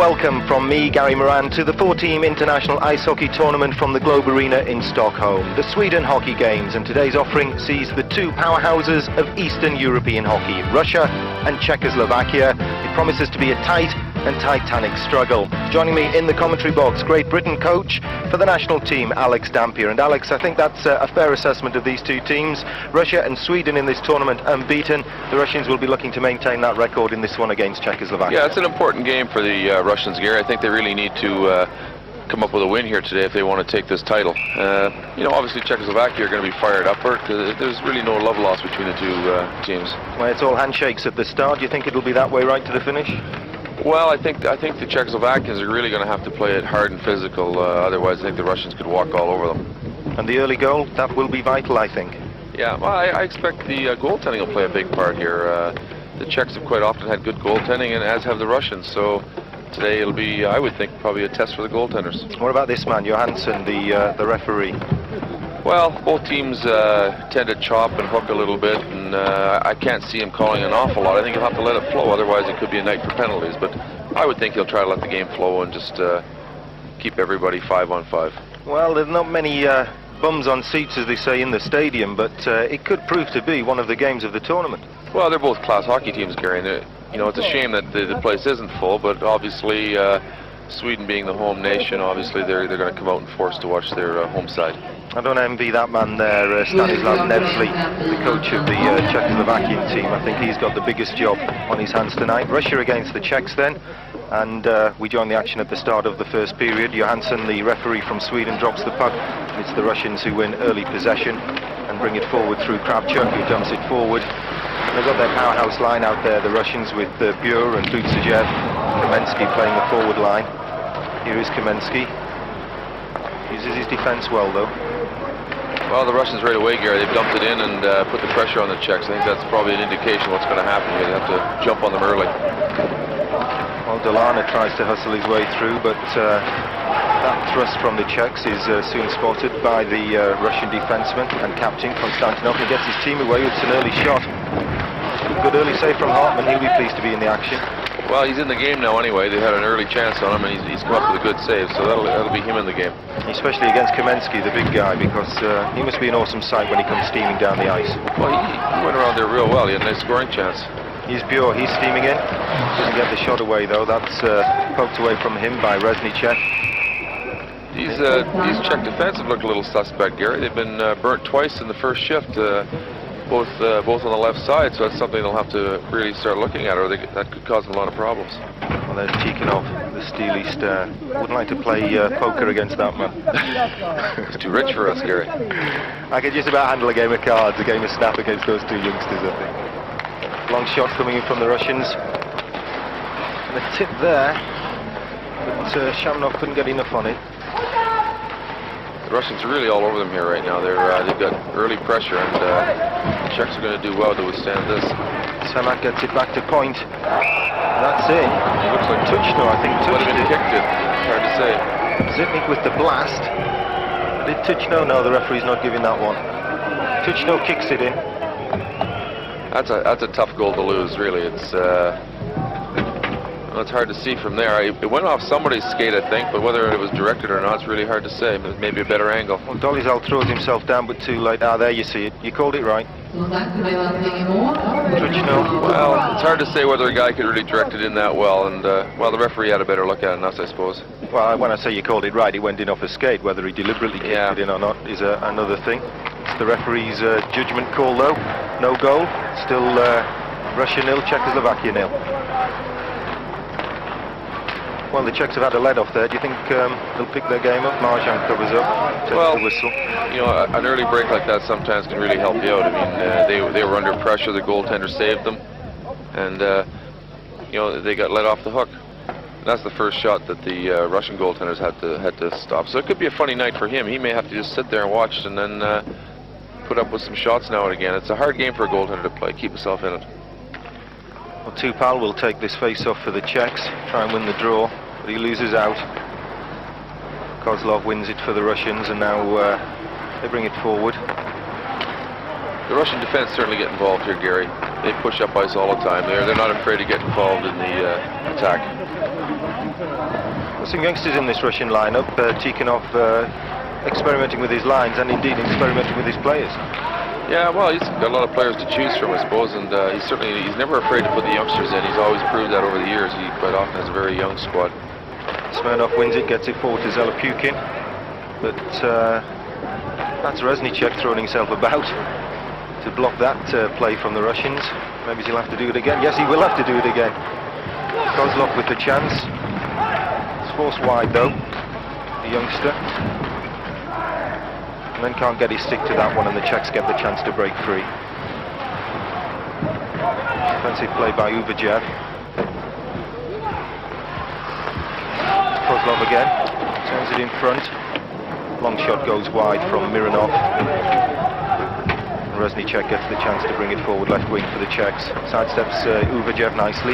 welcome from me, Gary Moran, to the 4-team international ice hockey tournament from the Globe Arena in Stockholm, the Sweden Hockey Games, and today's offering sees the two powerhouses of Eastern European hockey, Russia and Czechoslovakia. It promises to be a tight and titanic struggle. Joining me in the commentary box, Great Britain coach for the national team, Alex Dampier. And Alex, I think that's a fair assessment of these two teams. Russia and Sweden in this tournament unbeaten. The Russians will be looking to maintain that record in this one against Czechoslovakia. Yeah, it's an important game for the Russians, Gary. I think they really need to come up with a win here today if they want to take this title. You know, obviously Czechoslovakia are going to be fired up. There's really no love lost between the two teams. Well, it's all handshakes at the start. Do you think it'll be that way right to the finish? Well, I think the Czechoslovakians are really going to have to play it hard and physical. Otherwise, I think the Russians could walk all over them. And the early goal, that will be vital, I think. Yeah, well, I expect the goaltending will play a big part here. The Czechs have quite often had good goaltending, and as have the Russians. So today it'll be, I would think, probably a test for the goaltenders. What about this man, Johansson, the referee? Well, both teams tend to chop and hook a little bit, and I can't see him calling an awful lot. I think he'll have to let it flow, otherwise it could be a night for penalties. But I would think he'll try to let the game flow and just keep everybody 5-on-5. Well, there's not many bums on seats, as they say, in the stadium, but it could prove to be one of the games of the tournament. Well, they're both class hockey teams, Gary, and you know, it's a shame that the place isn't full, but obviously Sweden being the home nation, obviously they're going to come out and force to watch their home side. I don't envy that man there, Stanislav Nevsky, the coach of the Czechoslovakian team. I think he's got the biggest job on his hands tonight. Russia against the Czechs then, and we join the action at the start of the first period. Johansson, the referee from Sweden, drops the puck. It's the Russians who win early possession and bring it forward through Kravchuk, who dumps it forward. They've got their powerhouse line out there, the Russians, with Bure and Buczaev. Kamensky playing the forward line. Here is Kamensky. Uses his defense well, though. Well, the Russians right away, Gary, they've dumped it in and put the pressure on the Czechs. I think that's probably an indication of what's going to happen here. They have to jump on them early. Well, Delana tries to hustle his way through, but that thrust from the Czechs is soon spotted by the Russian defenseman and captain Konstantinov. He gets his team away with an early shot. Good early save from Hartman. He'll be pleased to be in the action. Well, he's in the game now anyway. They had an early chance on him, and he's come up with a good save, so that'll be him in the game. Especially against Kamensky, the big guy, because he must be an awesome sight when he comes steaming down the ice. Well, he went around there real well. He had a nice scoring chance. He's Bure. He's steaming in. Doesn't get the shot away, though. That's poked away from him by Reznicek. These Czech defense have looked a little suspect, Gary. They've been burnt twice in the first shift. Both on the left side, so that's something they'll have to really start looking at, or that could cause them a lot of problems. Well, there's Tikhonov, the Steelist. Wouldn't like to play poker against that man. It's too rich for us, Gary. I could just about handle a game of cards, a game of snap against those two youngsters, I think. Long shot coming in from the Russians. And a tip there, but Jamnov couldn't get enough on it. The Russians are really all over them here right now. They've got early pressure, and the Czechs are going to do well to withstand this. Semák gets it back to point. That's it. It looks like Tuchno, I think, touched it. Kicked it. It's hard to say. Žitnik with the blast. Did Tuchno? No, the referee's not giving that one. Tuchno kicks it in. That's a tough goal to lose, really. It's hard to see from there. It went off somebody's skate, I think, but whether it was directed or not, it's really hard to say. Maybe a better angle. Well, Dolizal throws himself down, but too late. Ah, there you see it. You called it right. Well, it's hard to say whether a guy could really direct it in that well, and well, the referee had a better look at it than us, I suppose. Well, when I say you called it right, it went in off a skate. Whether he deliberately kicked it in or not is another thing. It's the referee's judgment call, though. No goal. Still Russia 0, Czechoslovakia 0. Well, the Czechs have had a let off there. Do you think they'll pick their game up? Marьin covers up, takes the whistle. You know, an early break like that sometimes can really help you out. I mean, they were under pressure. The goaltender saved them, and you know, they got let off the hook. And that's the first shot that the Russian goaltenders had to stop. So it could be a funny night for him. He may have to just sit there and watch, and then put up with some shots now and again. It's a hard game for a goaltender to play. Keep himself in it. Well, Tupal will take this face-off for the Czechs, try and win the draw, but he loses out. Kozlov wins it for the Russians, and now they bring it forward. The Russian defense certainly get involved here, Gary. They push up ice all the time. They're not afraid to get involved in the attack. Some youngsters in this Russian lineup. Tikhonov experimenting with his lines and indeed experimenting with his players. Yeah, well, he's got a lot of players to choose from, I suppose, and he's never afraid to put the youngsters in. He's always proved that over the years. He quite often has a very young squad. Smirnov wins it, gets it forward to Zelepukin, but that's Reznicek throwing himself about to block that play from the Russians. Maybe he'll have to do it again. Yes, he will have to do it again. Kozlov with the chance. It's forced wide though, the youngster. And then can't get his stick to that one, and the Czechs get the chance to break free. Defensive play by Уваев. Kostlov again, turns it in front. Long shot goes wide from Mironov. Reznicek gets the chance to bring it forward left wing for the Czechs. Sidesteps Уваев nicely.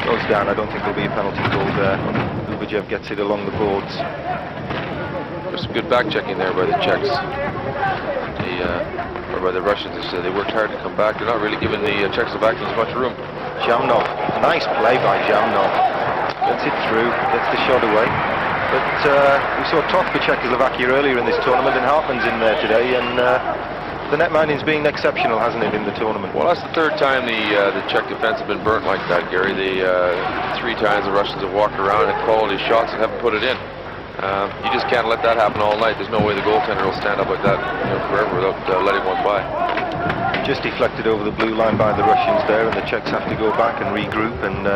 Goes down, I don't think there'll be a penalty called there. Уваев gets it along the boards. There's some good back checking there by the Czechs. Or by the Russians. They worked hard to come back. They're not really giving the Czechoslovakians much room. Jamnov, nice play by Jamnov. Gets it through, gets the shot away. But we saw Toth for Czechoslovakia earlier in this tournament, and Hartmann's in there today, and the netminding's been exceptional, hasn't it, in the tournament? Well, that's the third time the Czech defense have been burnt like that, Gary. Three times the Russians have walked around at quality shots and haven't put it in. You just can't let that happen all night. There's no way the goaltender will stand up like that forever without letting one by. Just deflected over the blue line by the Russians there, and the Czechs have to go back and regroup and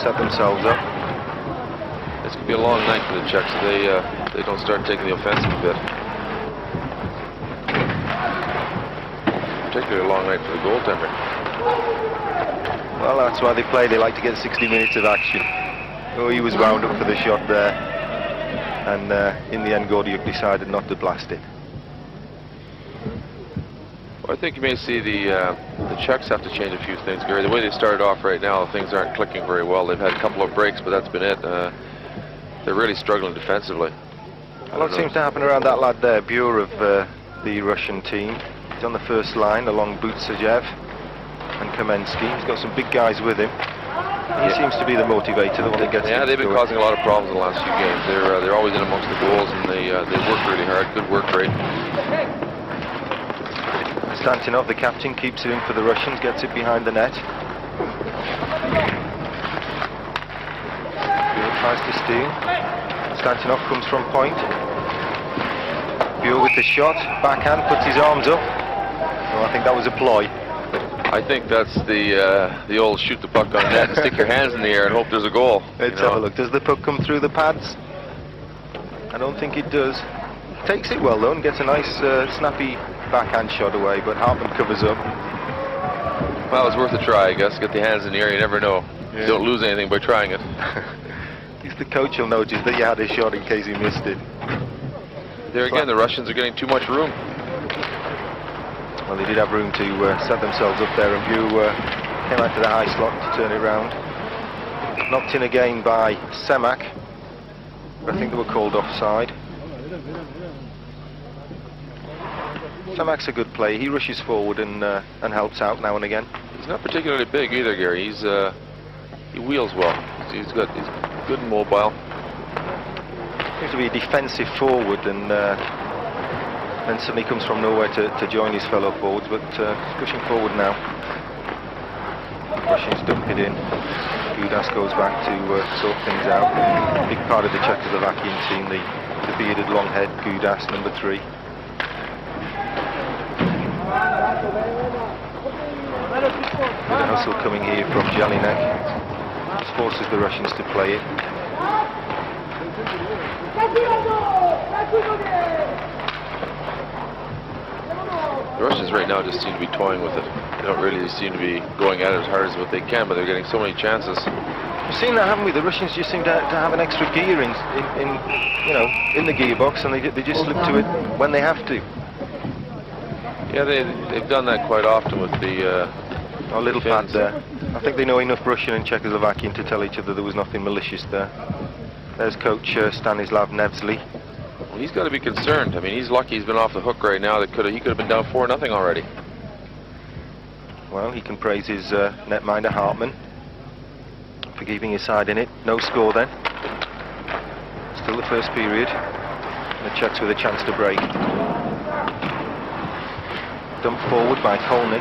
set themselves up. This could be a long night for the Czechs if they don't start taking the offensive a bit. Particularly a long night for the goaltender. Well, that's why they play. They like to get 60 minutes of action. Oh, he was wound up for the shot there. And in the end, Gordиюк decided not to blast it. Well, I think you may see the Czechs have to change a few things, Gary. The way they started off right now, things aren't clicking very well. They've had a couple of breaks, but that's been it. They're really struggling defensively. A lot seems to happen around that lad there, Buer of the Russian team. He's on the first line along Buczaev and Kamensky. He's got some big guys with him. He seems to be the motivator, the one that gets. Yeah, they've been causing a lot of problems in the last few games. They're always in amongst the goals, and they work really hard. Good work rate. Konstantinov, the captain, keeps it in for the Russians, gets it behind the net. Buer tries to steal. Konstantinov comes from point. Buer with the shot, backhand, puts his arms up. Well, I think that was a ploy. I think that's the old shoot the puck on net and stick your hands in the air and hope there's a goal. Let's have a look. Does the puck come through the pads? I don't think it does. Takes it well though and gets a nice snappy backhand shot away, but Hartmann covers up. Well, it's worth a try, I guess. Get the hands in the air, you never know. Yeah. You don't lose anything by trying it. At least the coach will notice that you had a shot in case he missed it. There again, the Russians are getting too much room. Well, they did have room to set themselves up there, and Buer came out to the high slot to turn it round. Knocked in again by Semák. I think they were called offside. Semak's a good player. He rushes forward and helps out now and again. He's not particularly big either, Gary. He wheels well. He's good and mobile. Seems to be a defensive forward, and then suddenly comes from nowhere to join his fellow forwards, but he's pushing forward now. Russians dump it in. Gudas goes back to sort things out. Big part of the Czechoslovakian team, the bearded long head, Gudas, number 3. With a hustle coming here from Jelinek. This forces the Russians to play it. The Russians right now just seem to be toying with it. They don't really seem to be going at it as hard as what they can, but they're getting so many chances. We've seen that, haven't we? The Russians just seem to have an extra gear in the gearbox, and they just slip to it when they have to. Yeah, they've done that quite often with the little pad there. I think they know enough Russian and Czechoslovakian to tell each other there was nothing malicious there. There's coach Stanislav Nevsly. Well, he's got to be concerned. I mean, he's lucky he's been off the hook right now. He could have been down 4-0 already. Well, he can praise his netminder Hartmann for keeping his side in it. No score then. Still the first period. And the Czechs with a chance to break. Dumped forward by Kolnik.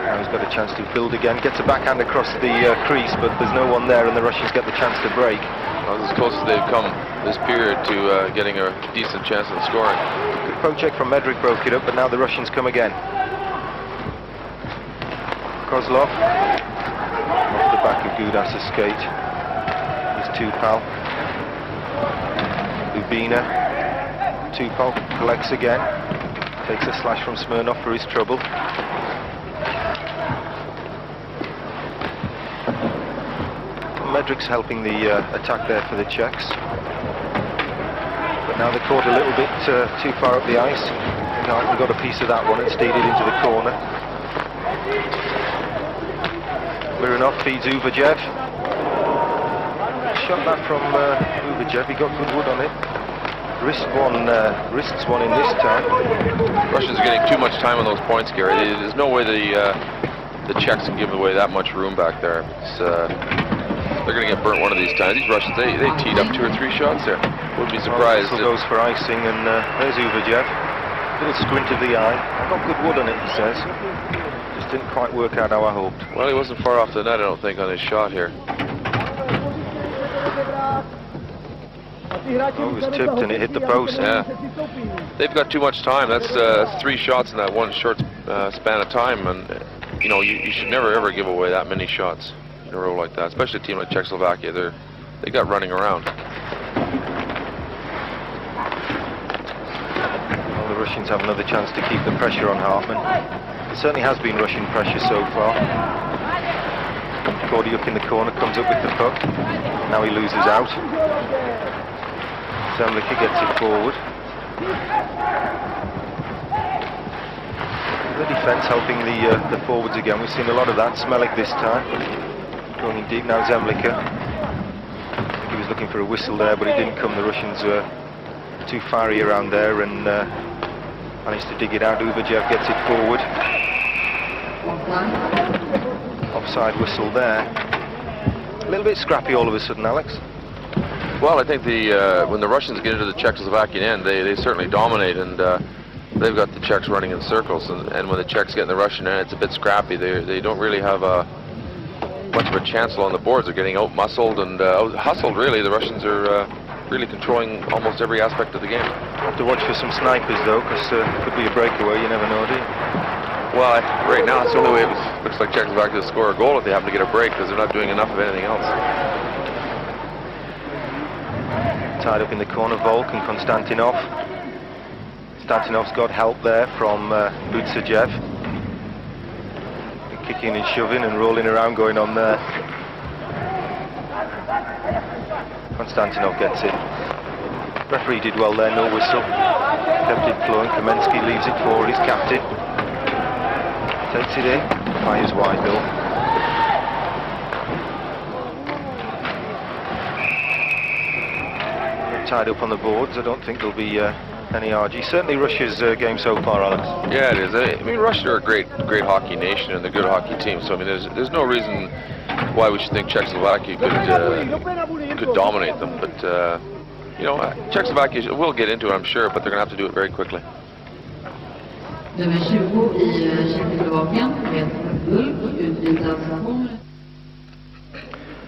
Now he's got a chance to build again. Gets a backhand across the crease, but there's no one there, and the Russians get the chance to break. That was as close as they've come this period to getting a decent chance at scoring. Good poke check from Medrick broke it up, but now the Russians come again. Kozlov off the back of Gudas's skate. His two-pal. Lubina. Two-pal collects again. Takes a slash from Smirnov for his trouble. Medrick's helping the attack there for the Czechs. But now they're caught a little bit too far up the ice. Knighton got a piece of that one and steered it into the corner. Mironov feeds Uvajev. Shot that from Uvajev, he got good wood on it. Wrists one in this time. Russians are getting too much time on those points, Gary. There's no way the Czechs can give away that much room back there. They're going to get burnt one of these times. These Russians, they teed up 2 or 3 shots there. Wouldn't be surprised. Well, goes for icing, and there's Uvajev. Little squint of the eye. I got good wood on it, he says. Just didn't quite work out how I hoped. Well, he wasn't far off the net, I don't think, on his shot here. Oh, it was tipped and it hit the post. Yeah. They've got too much time. That's 3 shots in that one short span of time, and you know you should never ever give away that many shots in a row like that, especially a team like Czechoslovakia. They got running around. Well, the Russians have another chance to keep the pressure on Hartmann. It certainly has been Russian pressure so far. Gordиюк in the corner comes up with the puck. Now he loses out. Zemlica gets it forward. The defence helping the forwards again. We've seen a lot of that. Smelik this time. Going in deep now, Zemlica. I think he was looking for a whistle there, but it didn't come. The Russians were too fiery around there and managed to dig it out. Uvajev gets it forward. Offside whistle there. A little bit scrappy all of a sudden, Alex. Well, I think when the Russians get into the Czechoslovakian end, they certainly dominate, and they've got the Czechs running in circles. And when the Czechs get in the Russian end, it's a bit scrappy. They don't really have much of a chance along the boards. They're getting out-muscled and out-hustled, really. The Russians are really controlling almost every aspect of the game. Have to watch for some snipers, though, because it could be a breakaway. You never know, do you? Well, right now, it's the only way it looks like Czechoslovakia to score a goal if they happen to get a break, because they're not doing enough of anything else. Tied up in the corner, Volk and Konstantinov. Konstantinov's got help there from Buczajev. Kicking and shoving and rolling around going on there. Konstantinov gets it. Referee did well there, no whistle. Kept it flowing. Kamensky leaves it for his captain. Takes it in, fires wide though. Tied up on the boards. I don't think there'll be any RG. Certainly Russia's game so far, Alex. Yeah, it is. I mean, Russia are a great hockey nation and a good hockey team. So I mean, there's no reason why we should think Czechoslovakia could dominate them. But you know, Czechoslovakia will get into it, I'm sure, but they're going to have to do it very quickly. Nummer 20 i Tjeckoslovakien med guld utvisas.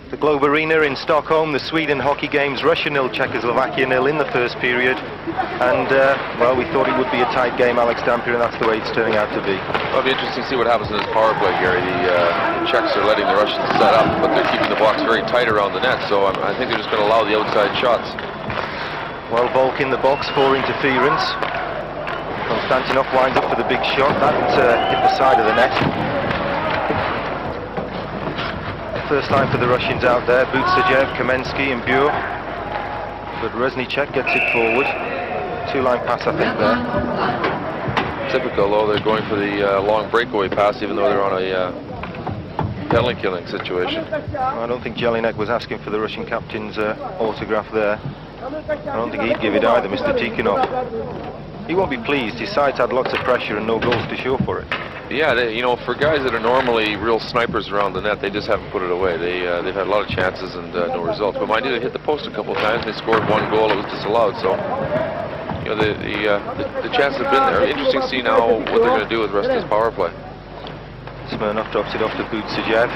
The Globe Arena in Stockholm, the Sweden hockey games, Russia 0, Czechoslovakia 0 in the first period. And, well, we thought it would be a tight game, Alex Dampier, and that's the way it's turning out to be. Well, it'll be interesting to see what happens in this power play, Gary. The Czechs are letting the Russians set up, but they're keeping the box very tight around the net, so I think they're just going to allow the outside shots. Well, Volk in the box for interference. Konstantinov winds up for the big shot. That hit the side of the net. First time for the Russians out there. Buczajev, Kamensky and Bure. But Reznicek gets it forward. 2-line pass, I think, there. Typical, though, they're going for the long breakaway pass, even though they're on a penalty-killing situation. I don't think Jelinek was asking for the Russian captain's autograph there. I don't think he'd give it either, Mr. Tikhonov. He won't be pleased. His side's had lots of pressure and no goals to show for it. Yeah, you know, for guys that are normally real snipers around the net, they just haven't put it away. They've had a lot of chances and no results. But mind you, they hit the post a couple of times. They scored one goal. It was disallowed. So, you know, the chances have been there. Interesting to see now what they're going to do with the rest of this power play. Smirnov drops it off to Bucaev.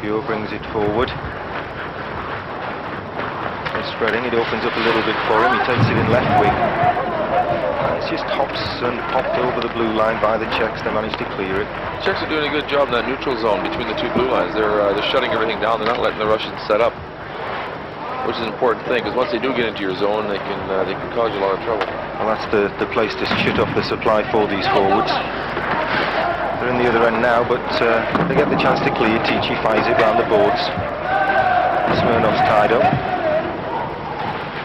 Bure brings it forward. They're spreading. It opens up a little bit for him. He takes it in left wing. It's just hops and popped over the blue line by the Czechs. They managed to clear it. The Czechs are doing a good job in that neutral zone between the two blue lines. They're shutting everything down. They're not letting the Russians set up, which is an important thing, because once they do get into your zone, they can cause you a lot of trouble. Well, that's the place to shut off the supply for these forwards. They're in the other end now, but they get the chance to clear. Tichy fires it round the boards. Smirnov's tied up.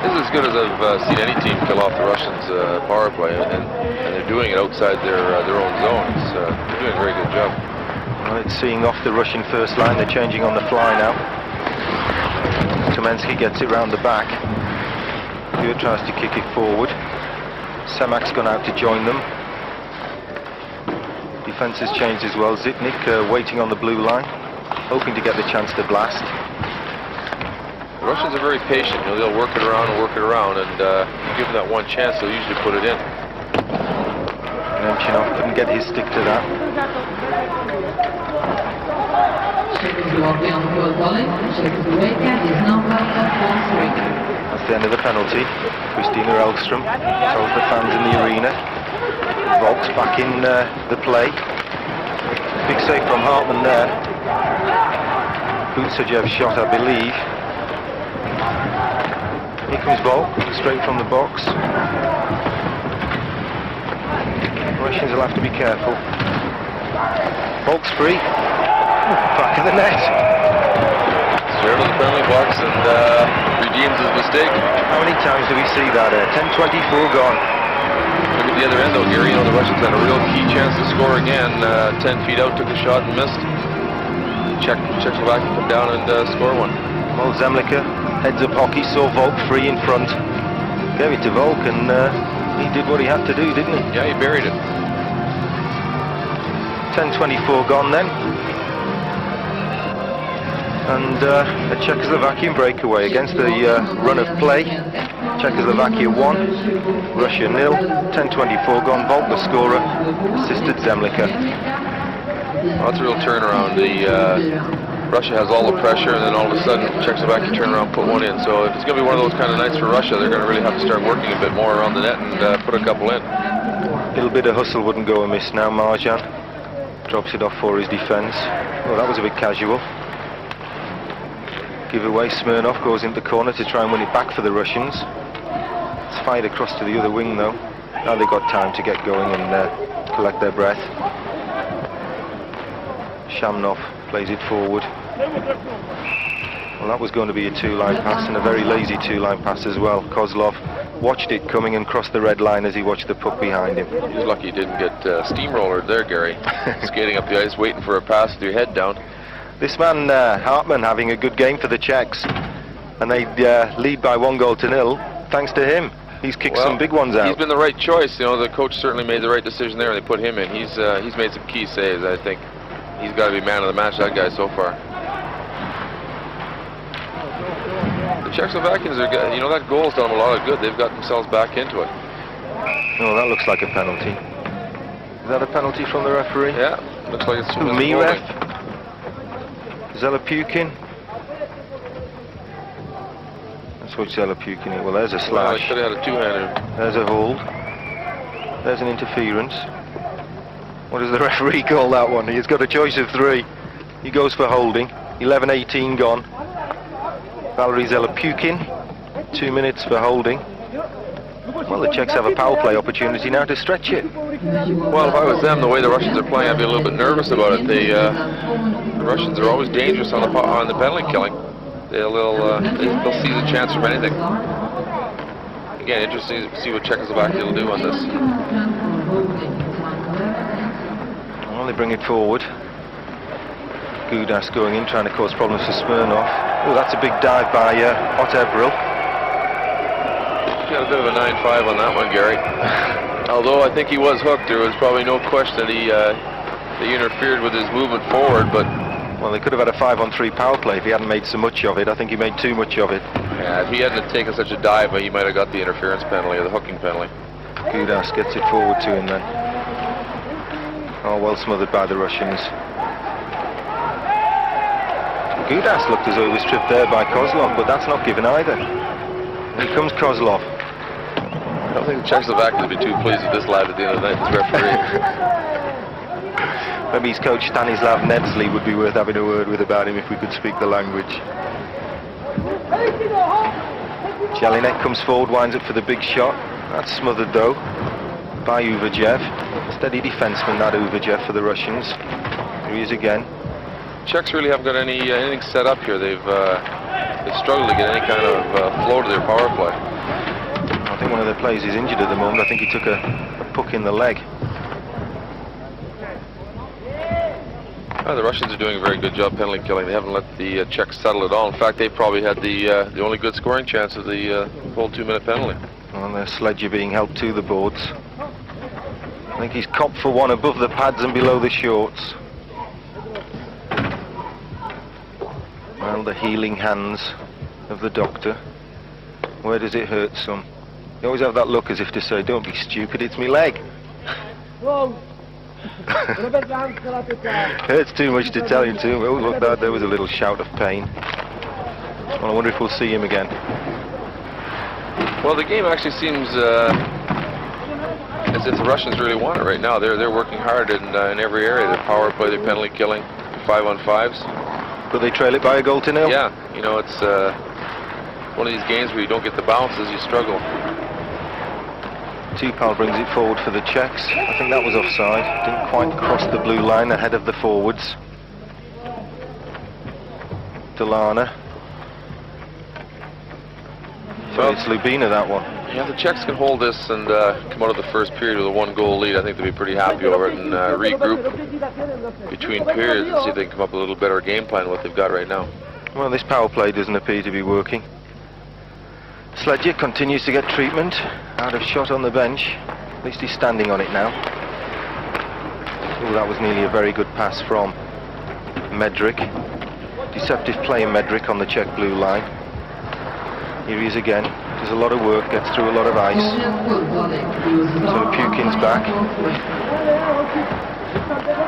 This is as good as I've seen any team kill off the Russians' power play, and they're doing it outside their own zone. They're doing a very good job. Well, it's seeing off the Russian first line. They're changing on the fly now. Kamensky gets it round the back. Bure tries to kick it forward. Semak's gone out to join them. Defence has changed as well. Žitnik waiting on the blue line, hoping to get the chance to blast. The Russians are very patient. You know, they'll work it around, and you give them that one chance, they'll usually put it in. Nemčinov couldn't get his stick to that. That's the end of the penalty. Christina Elgström tells the fans in the arena. Volk's back in the play. Big save from Hartman there. Bucaev shot, I believe. Here comes Volk, straight from the box. Russians will have to be careful. Volk's free. Back of the net. Straight to the penalty box and redeems his mistake. How many times do we see that? 10-24 gone. Look at the other end though, Gary. You know, the Russians had a real key chance to score again. 10 feet out, took a shot and missed. Czechoslovakia come down and score one. Well, Zemlica, heads up hockey, saw Volk free in front. Gave it to Volk and he did what he had to do, didn't he? Yeah, he buried it. 10-24 gone then. And a Czechoslovakian breakaway against the run of play. Czechoslovakia 1, Russia 0, 10-24 gone. Volk the scorer, assisted Zemlica. Well, that's a real turnaround. Russia has all the pressure, and then all of a sudden Czechoslovakia turn around and put one in. So if it's going to be one of those kind of nights for Russia, they're going to really have to start working a bit more around the net and put a couple in. A little bit of hustle wouldn't go amiss now. Marьin drops it off for his defence. Oh, that was a bit casual. Give away. Smirnov goes into the corner to try and win it back for the Russians. It's fired across to the other wing though. Now they've got time to get going and collect their breath. Jamnov plays it forward. Well, that was going to be a two-line pass, and a very lazy two-line pass as well. Kozlov watched it coming and crossed the red line as he watched the puck behind him. He was lucky he didn't get steamrollered there, Gary. Skating up the ice, waiting for a pass with your head down. This man, Hartman, having a good game for the Czechs, and they lead by 1-0 thanks to him. He's kicked some big ones out. He's been the right choice. You know, the coach certainly made the right decision there, and they put him in. He's made some key saves, I think. He's got to be man of the match, that guy, so far. The Czechoslovakians are good. You know, that goal's done them a lot of good. They've got themselves back into it. Oh, that looks like a penalty. Is that a penalty from the referee? Yeah, looks like it's from Mirev. Zelepukin. That's what Zelepukin is. Well, there's a slash. Well, they could have had a two-hander. There's a hold. There's an interference. What does the referee call that one? He's got a choice of 3. He goes for holding. 11-18 gone. Valery Zelepukin, 2 minutes for holding. Well, the Czechs have a power play opportunity now to stretch it. Well, if I was them, the way the Russians are playing, I'd be a little bit nervous about it. The Russians are always dangerous on the penalty killing. They'll seize a chance from anything. Again, interesting to see what Czechoslovakia will do on this. Well, they bring it forward. Gudas going in, trying to cause problems for Smirnov. Oh, that's a big dive by Ottebril. Got a bit of a 9-5 on that one, Gary. Although I think he was hooked, there was probably no question that he interfered with his movement forward, but... Well, they could have had a 5-on-3 power play if he hadn't made so much of it. I think he made too much of it. Yeah, if he hadn't taken such a dive, he might have got the interference penalty or the hooking penalty. Gudas gets it forward to him then. Oh, well smothered by the Russians. Gudas looked as though he was tripped there by Kozlov, but that's not given either. Here comes Kozlov. I don't think the Czechoslovakians would be too pleased with this lad at the end of the night, this referee. Maybe his coach Stanislav Nevsly would be worth having a word with about him if we could speak the language. Jelinek comes forward, winds up for the big shot. That's smothered though by Uvajev. Steady defenseman that Uvajev for the Russians. Here he is again. Czechs really haven't got anything set up here. They've struggled to get any kind of flow to their power play. I think one of their players is injured at the moment. I think he took a puck in the leg. The Russians are doing a very good job penalty killing. They haven't let the Czechs settle at all. In fact, they probably had the only good scoring chance of the whole 2-minute penalty. And their Sledger being helped to the boards. I think he's copped for one above the pads and below the shorts. Well, the healing hands of the doctor. Where does it hurt some? You always have that look as if to say, don't be stupid, it's me leg. Hurts too much to tell him to. Oh, look, there was a little shout of pain. Well, I wonder if we'll see him again. Well, the game actually seems as if the Russians really want it right now. They're working hard in every area. Their power play, their penalty killing, 5-on-5s. But they trail it by a goal to nil? Yeah, you know, it's one of these games where you don't get the bounces, you struggle. Tupal brings it forward for the Czechs. I think that was offside. Didn't quite cross the blue line ahead of the forwards. Delana. So it's Lubina, that one. Yeah, if the Czechs can hold this and come out of the first period with a 1-goal lead, I think they'll be pretty happy over it and regroup between periods and see if they can come up with a little better game plan than what they've got right now. Well, this power play doesn't appear to be working. Sledger continues to get treatment. Out of shot on the bench. At least he's standing on it now. Oh, that was nearly a very good pass from Medrick. Deceptive play in Medrick on the Czech blue line. Here he is again. Does a lot of work, gets through a lot of ice. So Pukin's back.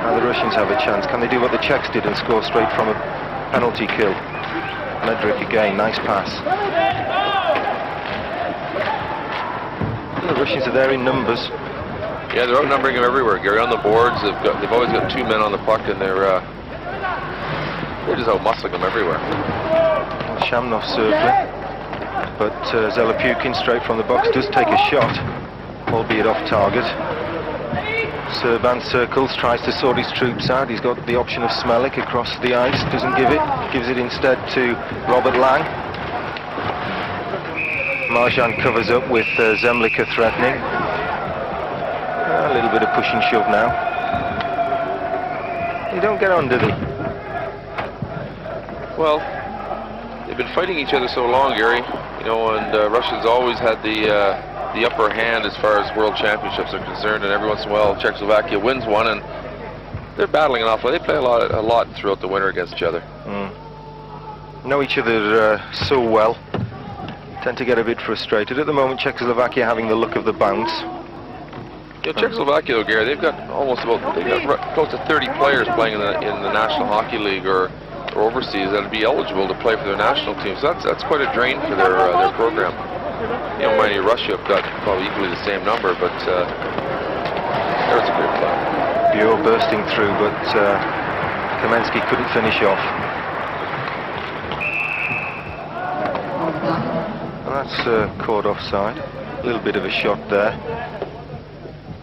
Now the Russians have a chance. Can they do what the Czechs did and score straight from a penalty kill? Medrick again, nice pass. The Russians are there in numbers. Yeah, they're outnumbering them everywhere, Gary. On the boards, they've always got 2 men on the puck, and they're just out-muscling them everywhere. Jamnov circling, but Zelopukhin straight from the box does take a shot, albeit off target. Serban circles, tries to sort his troops out. He's got the option of Smelik across the ice, doesn't give it, gives it instead to Robert Lang. Marjan covers up with Zemlika threatening. A little bit of push and shove now. You don't get under them. Well, they've been fighting each other so long, Gary. You know, and Russia's always had the upper hand as far as world championships are concerned. And every once in a while, Czechoslovakia wins one, and they're battling an awful lot. They play a lot throughout the winter against each other. Know each other so well. Tend to get a bit frustrated. At the moment, Czechoslovakia having the look of the bounce. Yeah, Czechoslovakia, though, Gary, they've got close to 30 players playing in the National Hockey League or overseas that'd be eligible to play for their national team. So that's quite a drain for their program. You know, mind you, Russia have got probably equally the same number, but there's a great play. Bureau bursting through, but Kamensky couldn't finish off. That's caught offside. A little bit of a shot there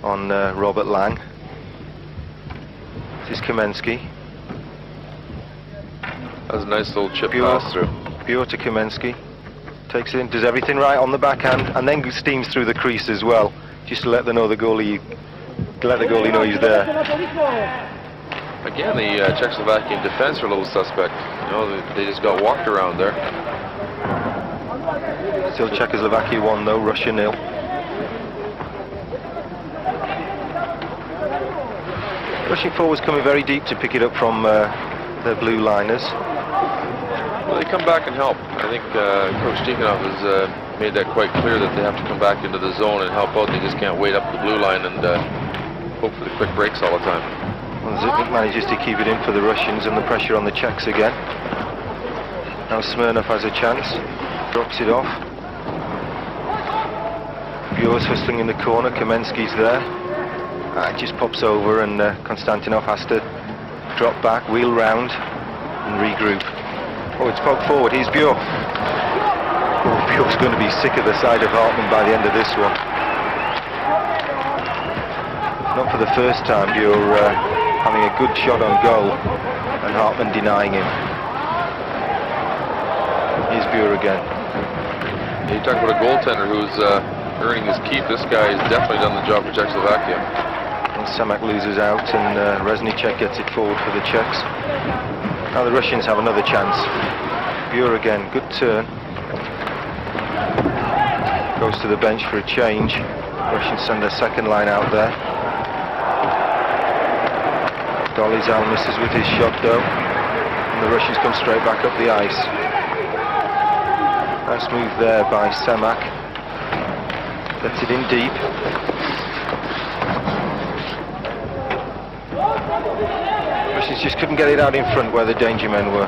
on Robert Lang. This is Kamensky. That was a nice little chip pass through. Bureau to Kamensky. Takes it in, does everything right on the backhand, and then steams through the crease as well, just to let the goalie know he's there. Again, the Czechoslovakian defense are a little suspect. You know, they just got walked around there. Still Czechoslovakia 1 though, Russia 0. Rushing forwards coming very deep to pick it up from their blue liners. Well, they come back and help. I think Coach Tikhonov has made that quite clear that they have to come back into the zone and help out. They just can't wait up the blue line and hope for the quick breaks all the time. Well, Žitnik manages to keep it in for the Russians, and the pressure on the Czechs again. Now Smirnov has a chance, drops it off. Bure's hustling in the corner, Kamensky's there. It just pops over, and Konstantinov has to drop back, wheel round and regroup. Oh, it's poked forward, here's Bure. Oh, Bure's going to be sick of the side of Hartmann by the end of this one. Not for the first time, Bure having a good shot on goal and Hartmann denying him. Here's Bure again. You talk about a goaltender who's earning his keep. This guy has definitely done the job for Czechoslovakia. And Semák loses out, and Reznicek gets it forward for the Czechs. Now the Russians have another chance. Bure again, good turn. Goes to the bench for a change. Russians send their second line out there. Dolizal misses with his shot though, and the Russians come straight back up the ice. Nice move there by Semák. Gets it in deep. Russians just couldn't get it out in front where the danger men were.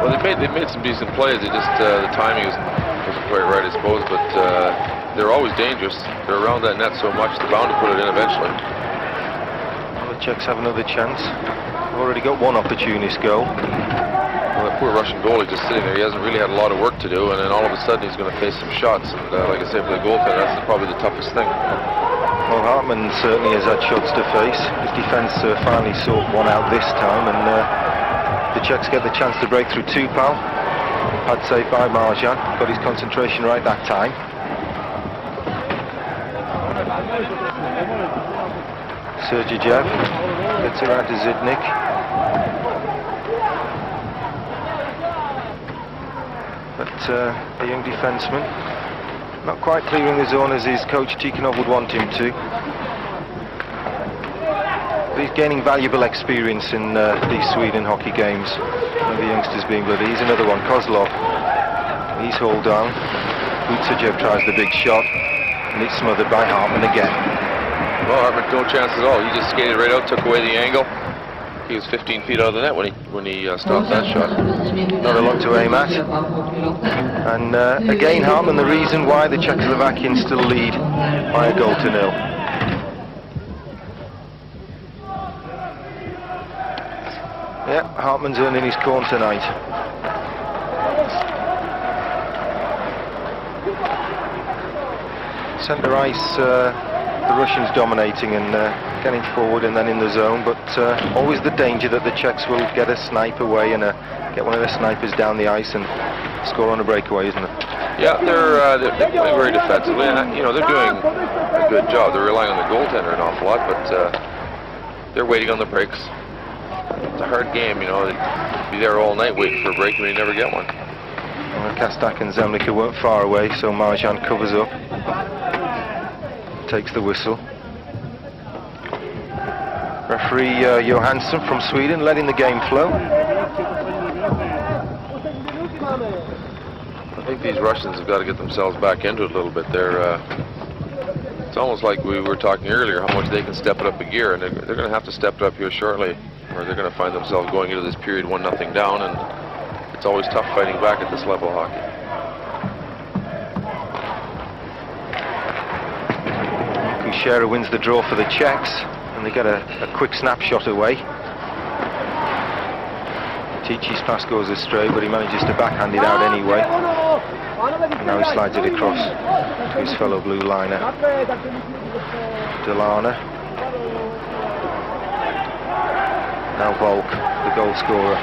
Well, they made some decent plays. It just the timing wasn't quite right, I suppose. But they're always dangerous. They're around that net so much, they're bound to put it in eventually. Well, the Czechs have another chance. They've already got one opportunist goal. Well, that poor Russian goalie just sitting there. He hasn't really had a lot of work to do, and then all of a sudden he's going to face some shots. And like I say, for the goaltender, that's probably the toughest thing. Well, Hartmann certainly has had shots to face. His defence finally sought one out this time, and the Czechs get the chance to break through Tupal. Had saved by Marjan, got his concentration right that time. Sergejev gets around to Žitnik. But a young defenceman, not quite clearing the zone as his coach Tikhonov would want him to. But he's gaining valuable experience in these Sweden hockey games. One of the youngsters being bloody. He's another one, Kozlov. He's hauled down. Buczajev tries the big shot, and it's smothered by Hartmann again. Well, Hartmann no chance at all. He just skated right out, took away the angle. He was 15 feet out of the net when he stopped that shot. Not a lot to aim at. And again, Hartmann, the reason why the Czechoslovakians still lead by a goal to nil. Yeah, Hartmann's earning his corn tonight. Centre ice, the Russians dominating and getting forward and then in the zone, but always the danger that the Czechs will get a snipe away and get one of their snipers down the ice and score on a breakaway, isn't it? Yeah, they're playing very defensively, and you know they're doing a good job. They're relying on the goaltender an awful lot, but they're waiting on the breaks. It's a hard game, you know. They'd be there all night waiting for a break and they never get one. Well, Kastak and Zemlika weren't far away, so Marjan covers up. Takes the whistle. Referee Johansson from Sweden letting the game flow. I think these Russians have got to get themselves back into it a little bit. It's almost like we were talking earlier, how much they can step it up a gear, and they're going to have to step it up here shortly, or they're going to find themselves going into this period 1-0 down, and it's always tough fighting back at this level of hockey. Kuchera wins the draw for the Czechs, and they get a quick snapshot away. Tichy's pass goes astray, but he manages to backhand it out anyway. And now he slides it across to his fellow blue liner, Delana. Now Volk, the goal scorer.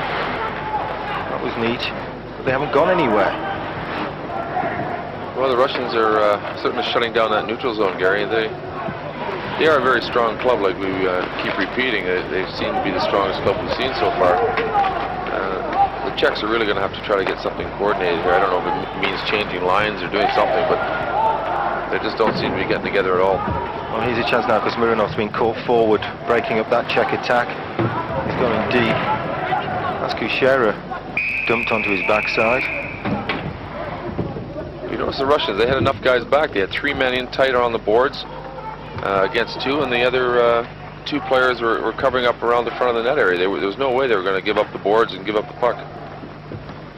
That was neat, but they haven't gone anywhere. Well, the Russians are certainly shutting down that neutral zone, Gary. They are a very strong club, like we keep repeating. They seem to be the strongest club we've seen so far. The Czechs are really going to have to try to get something coordinated here. I don't know if it means changing lines or doing something, but They just don't seem to be getting together at all. Well, here's a chance now because Miranov's been caught forward, breaking up that Czech attack. He's gone in deep. That's Kuchera dumped onto his backside. You notice the Russians, they had enough guys back. They had 3 men in tight on the boards against 2, and the other 2 players were covering up around the front of the net area. There was no way they were going to give up the boards and give up the puck.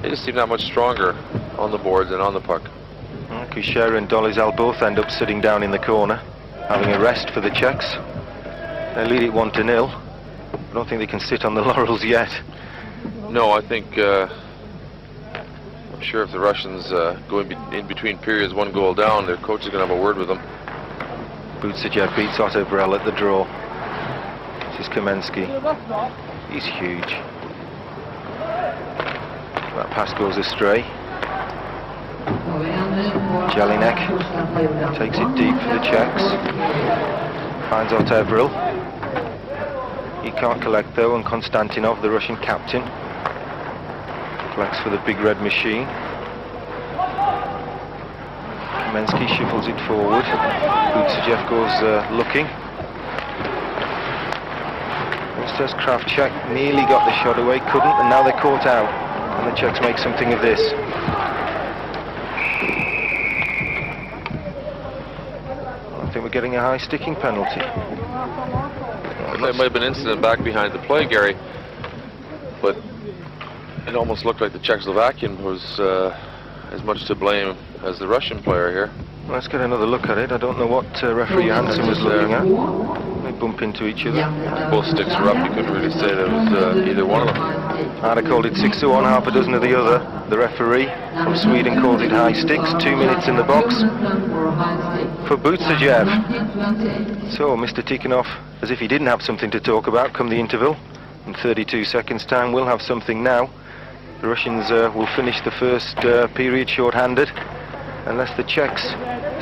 They just seem that much stronger on the boards and on the puck. Kuchera and Dolizal both end up sitting down in the corner, having a rest for the Czechs. They lead it 1-0. I don't think they can sit on the laurels yet. No, I think, I'm sure if the Russians go in between periods 1 goal down, their coach is going to have a word with them. Buczajev beats Otto Brell at the draw. This is Kamensky. He's huge. That pass goes astray. Jelinek takes it deep for the Czechs. Finds Otto Brell. He can't collect though, and Konstantinov, the Russian captain, collects for the big red machine. Kamensky shuffles it forward. Buczajev goes looking. Just as Kravchuk nearly got the shot away, couldn't, and now they're caught out. And the Czechs make something of this. I think we're getting a high sticking penalty. There might have been an incident back behind the play, Gary, but it almost looked like the Czechoslovakian was as much to blame as the Russian player here. Let's get another look at it. I don't know what referee Hansen was looking at. They bump into each other. Both sticks were up. You couldn't really say that it was either one of them. I'd have called it 6-1, half a dozen of the other. The referee from Sweden calls it high sticks. 2 minutes in the box for Buczajev. So Mr. Tikhonov, as if he didn't have something to talk about come the interval, in 32 seconds time we'll have something now. The Russians will finish the first period short-handed unless the Czechs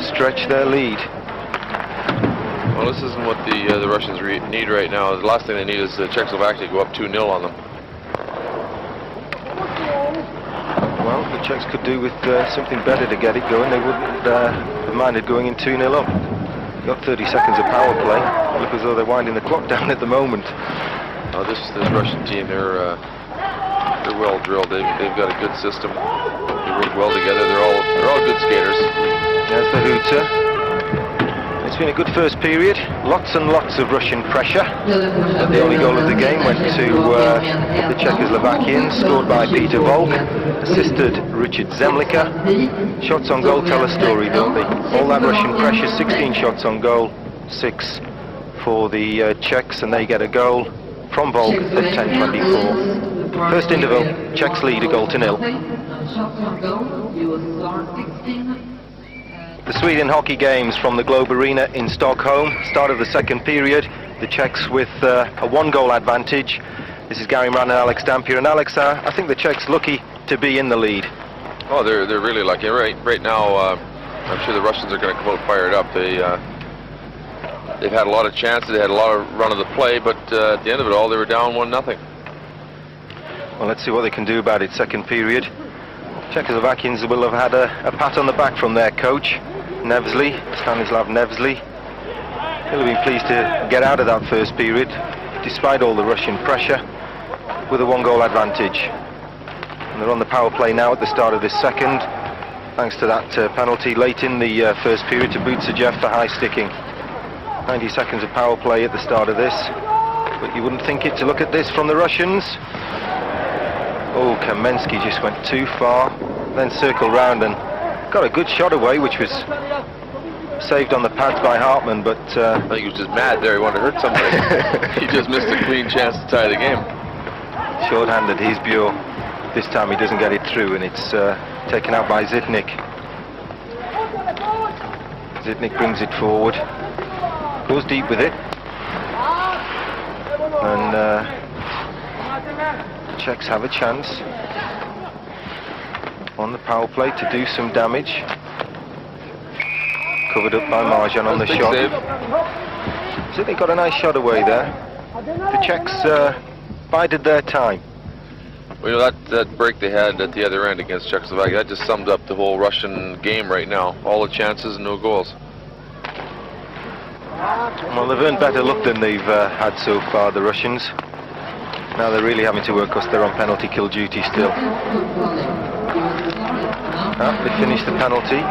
stretch their lead. Well, this isn't what the Russians need right now. The last thing they need is Czechoslovakia to go up 2-0 on them. Well, the Czechs could do with something better to get it going. They wouldn't have minded going in 2-0 up. Got 30 seconds of power play. Look as though they're winding the clock down at the moment. Oh, this Russian team, they're well drilled. They've got a good system. They work well together. They're all good skaters. There's the hooter. It's been a good first period. Lots and lots of Russian pressure. The only goal of the game went to the Czechoslovakians, scored by Peter Volk, assisted Richard Zemlika. Shots on goal tell a story, don't they? All that Russian pressure, 16 shots on goal, 6 for the Czechs, and they get a goal from Volk at 10:24. First interval, Czechs lead 1-0. The Sweden hockey games from the Globe Arena in Stockholm. Start of the second period. The Czechs with a 1-goal advantage. This is Gary Moran and Alex Dampier. And Alex, I think the Czechs lucky to be in the lead. Oh, they're really lucky. Right now, I'm sure the Russians are going to come out fired up. They've had a lot of chances. They had a lot of run of the play, but at the end of it all, they were down 1-0. Well, let's see what they can do about it. Second period. Czechoslovakians will have had a pat on the back from their coach, Nevsly, Stanislav Nevsly. He'll have been pleased to get out of that first period, despite all the Russian pressure, with a 1-goal advantage. And they're on the power play now at the start of this second, thanks to that penalty late in the first period to Buczajev for high sticking. 90 seconds of power play at the start of this, but you wouldn't think it to look at this from the Russians. Oh, Kamensky just went too far, then circled round and got a good shot away, which was saved on the pads by Hartmann, but... I think he was just mad there, he wanted to hurt somebody. He just missed a clean chance to tie the game. Short-handed, he's Bure. This time he doesn't get it through, and it's taken out by Žitnik. Žitnik brings it forward, goes deep with it, and the Czechs have a chance on the power play to do some damage. Covered up by Marьin on the shot. Žitnik got a nice shot away there. The Czechs bided their time. Well, you know, that break they had at the other end against Czechoslovakia, that just summed up the whole Russian game right now. All the chances and no goals. Well, they've earned better luck than they've had so far, the Russians. Now they're really having to work because they're on penalty kill duty still. They finished the penalty.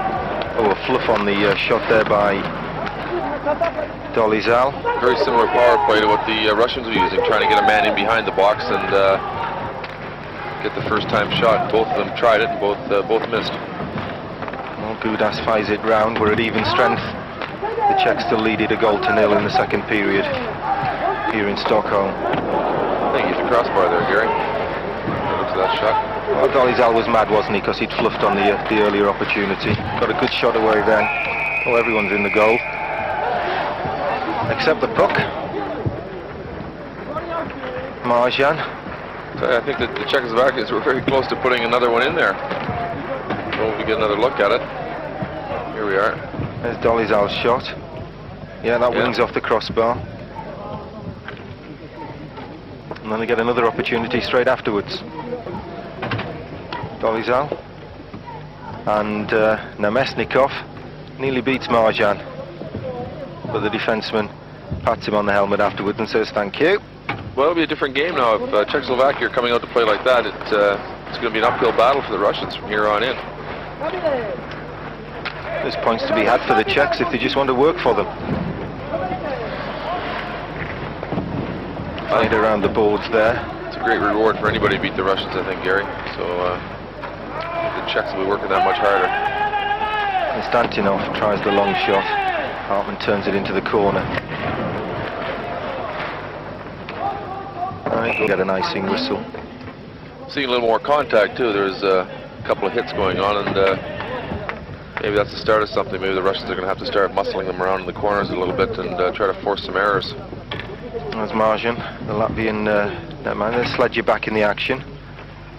Oh, a fluff on the shot there by Dolizal. Very similar power play to what the Russians were using, trying to get a man in behind the box and get the first time shot. Both of them tried it and both missed. Well, Budas fires it round. We're at even strength. The Czechs still lead it 1-0 in the second period here in Stockholm. I think he's the crossbar there, Gary. Looks at that shot. Well, Dolizal was mad, wasn't he? Because he'd fluffed on the earlier opportunity. Got a good shot away then. Oh, everyone's in the goal. Except the puck. Marjan. So I think that the Czechoslovakians were very close to putting another one in there. So we get another look at it. Here we are. There's Dolizal's shot. Yeah, that wings off the crossbar. And then they get another opportunity straight afterwards. Dolizal. And Namestnikov nearly beats Marjan. But the defenseman pats him on the helmet afterwards and says thank you. Well, it'll be a different game now. If Czechoslovakia are coming out to play like that, it's going to be an uphill battle for the Russians from here on in. There's points to be had for the Czechs if they just want to work for them. Played around the boards there. It's a great reward for anybody to beat the Russians, I think, Gary. So the Czechs will be working that much harder. Konstantinov tries the long shot. Hartman turns it into the corner. I think we'll get an icing whistle. Seeing a little more contact too. There's a couple of hits going on, and maybe that's the start of something. Maybe the Russians are going to have to start muscling them around in the corners a little bit and try to force some errors. There's Marjan, the Latvian netman. There's Sledger back in the action.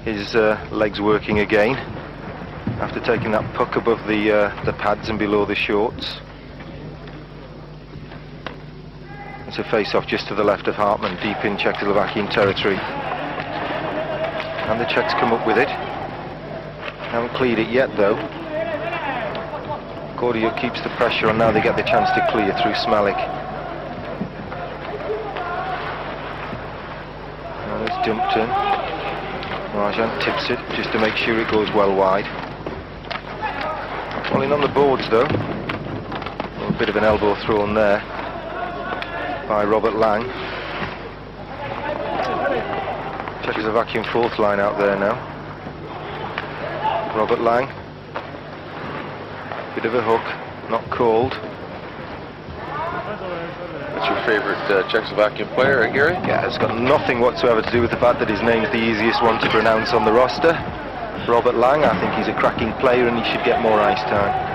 His legs working again after taking that puck above the pads and below the shorts. It's a face-off just to the left of Hartman, deep in Czechoslovakian territory. And the Czechs come up with it. Haven't cleared it yet, though. Gordиюк keeps the pressure on. Now they get the chance to clear through Smelik. Now it's dumped in. Marjan tips it just to make sure it goes well wide. Well, in on the boards, though. A bit of an elbow thrown there by Robert Lang. Czechoslovakian fourth line out there now. Robert Lang. Bit of a hook, not called. What's your favorite Czechoslovakian player, Gary? Yeah, it's got nothing whatsoever to do with the fact that his name's the easiest one to pronounce on the roster. Robert Lang, I think he's a cracking player and he should get more ice time.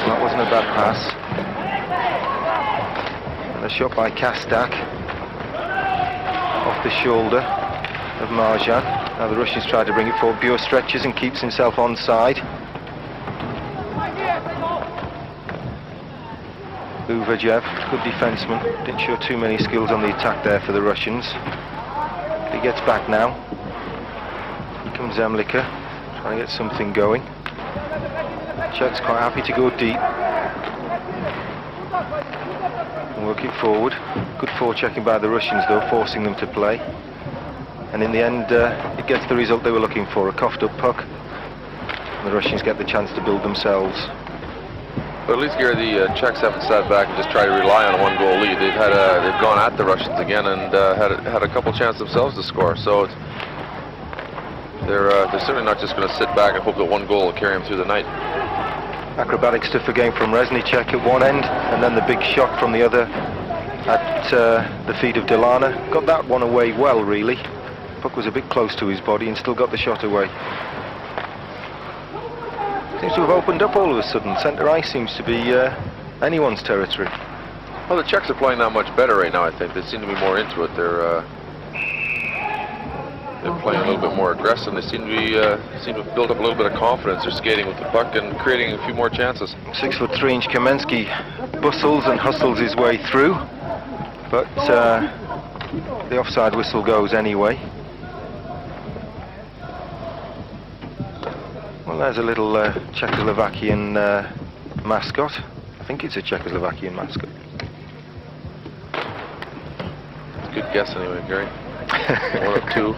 Well, that wasn't a bad pass. And a shot by Kastak off the shoulder of Marjan. Now the Russians try to bring it forward. Bure stretches and keeps himself onside. Uvajev, good defenseman. Didn't show too many skills on the attack there for the Russians. He gets back now. Here comes Zemlika, trying to get something going. Czech's quite happy to go deep. Work it forward. Good forechecking by the Russians though, forcing them to play. And in the end, it gets the result they were looking for, a coughed up puck. And the Russians get the chance to build themselves. But at least, Gary, the Czechs haven't sat back and just tried to rely on a one-goal lead. They've gone at the Russians again and had a couple chances themselves to score. So they're certainly not just going to sit back and hope that one goal will carry them through the night. Acrobatic stuff again from Reznicek at one end, and then the big shot from the other at the feet of Delana. Got that one away well, really. Puck was a bit close to his body and still got the shot away. Seems to have opened up all of a sudden. Centre ice seems to be anyone's territory. Well, the Czechs are playing that much better right now, I think. They seem to be more into it. They're playing a little bit more aggressive. They seem to have built up a little bit of confidence. They're skating with the puck and creating a few more chances. 6'3" Kamensky bustles and hustles his way through, but The offside whistle goes anyway. Well, there's a little Czechoslovakian mascot. I think it's a Czechoslovakian mascot. Good guess anyway, Gary. One of two.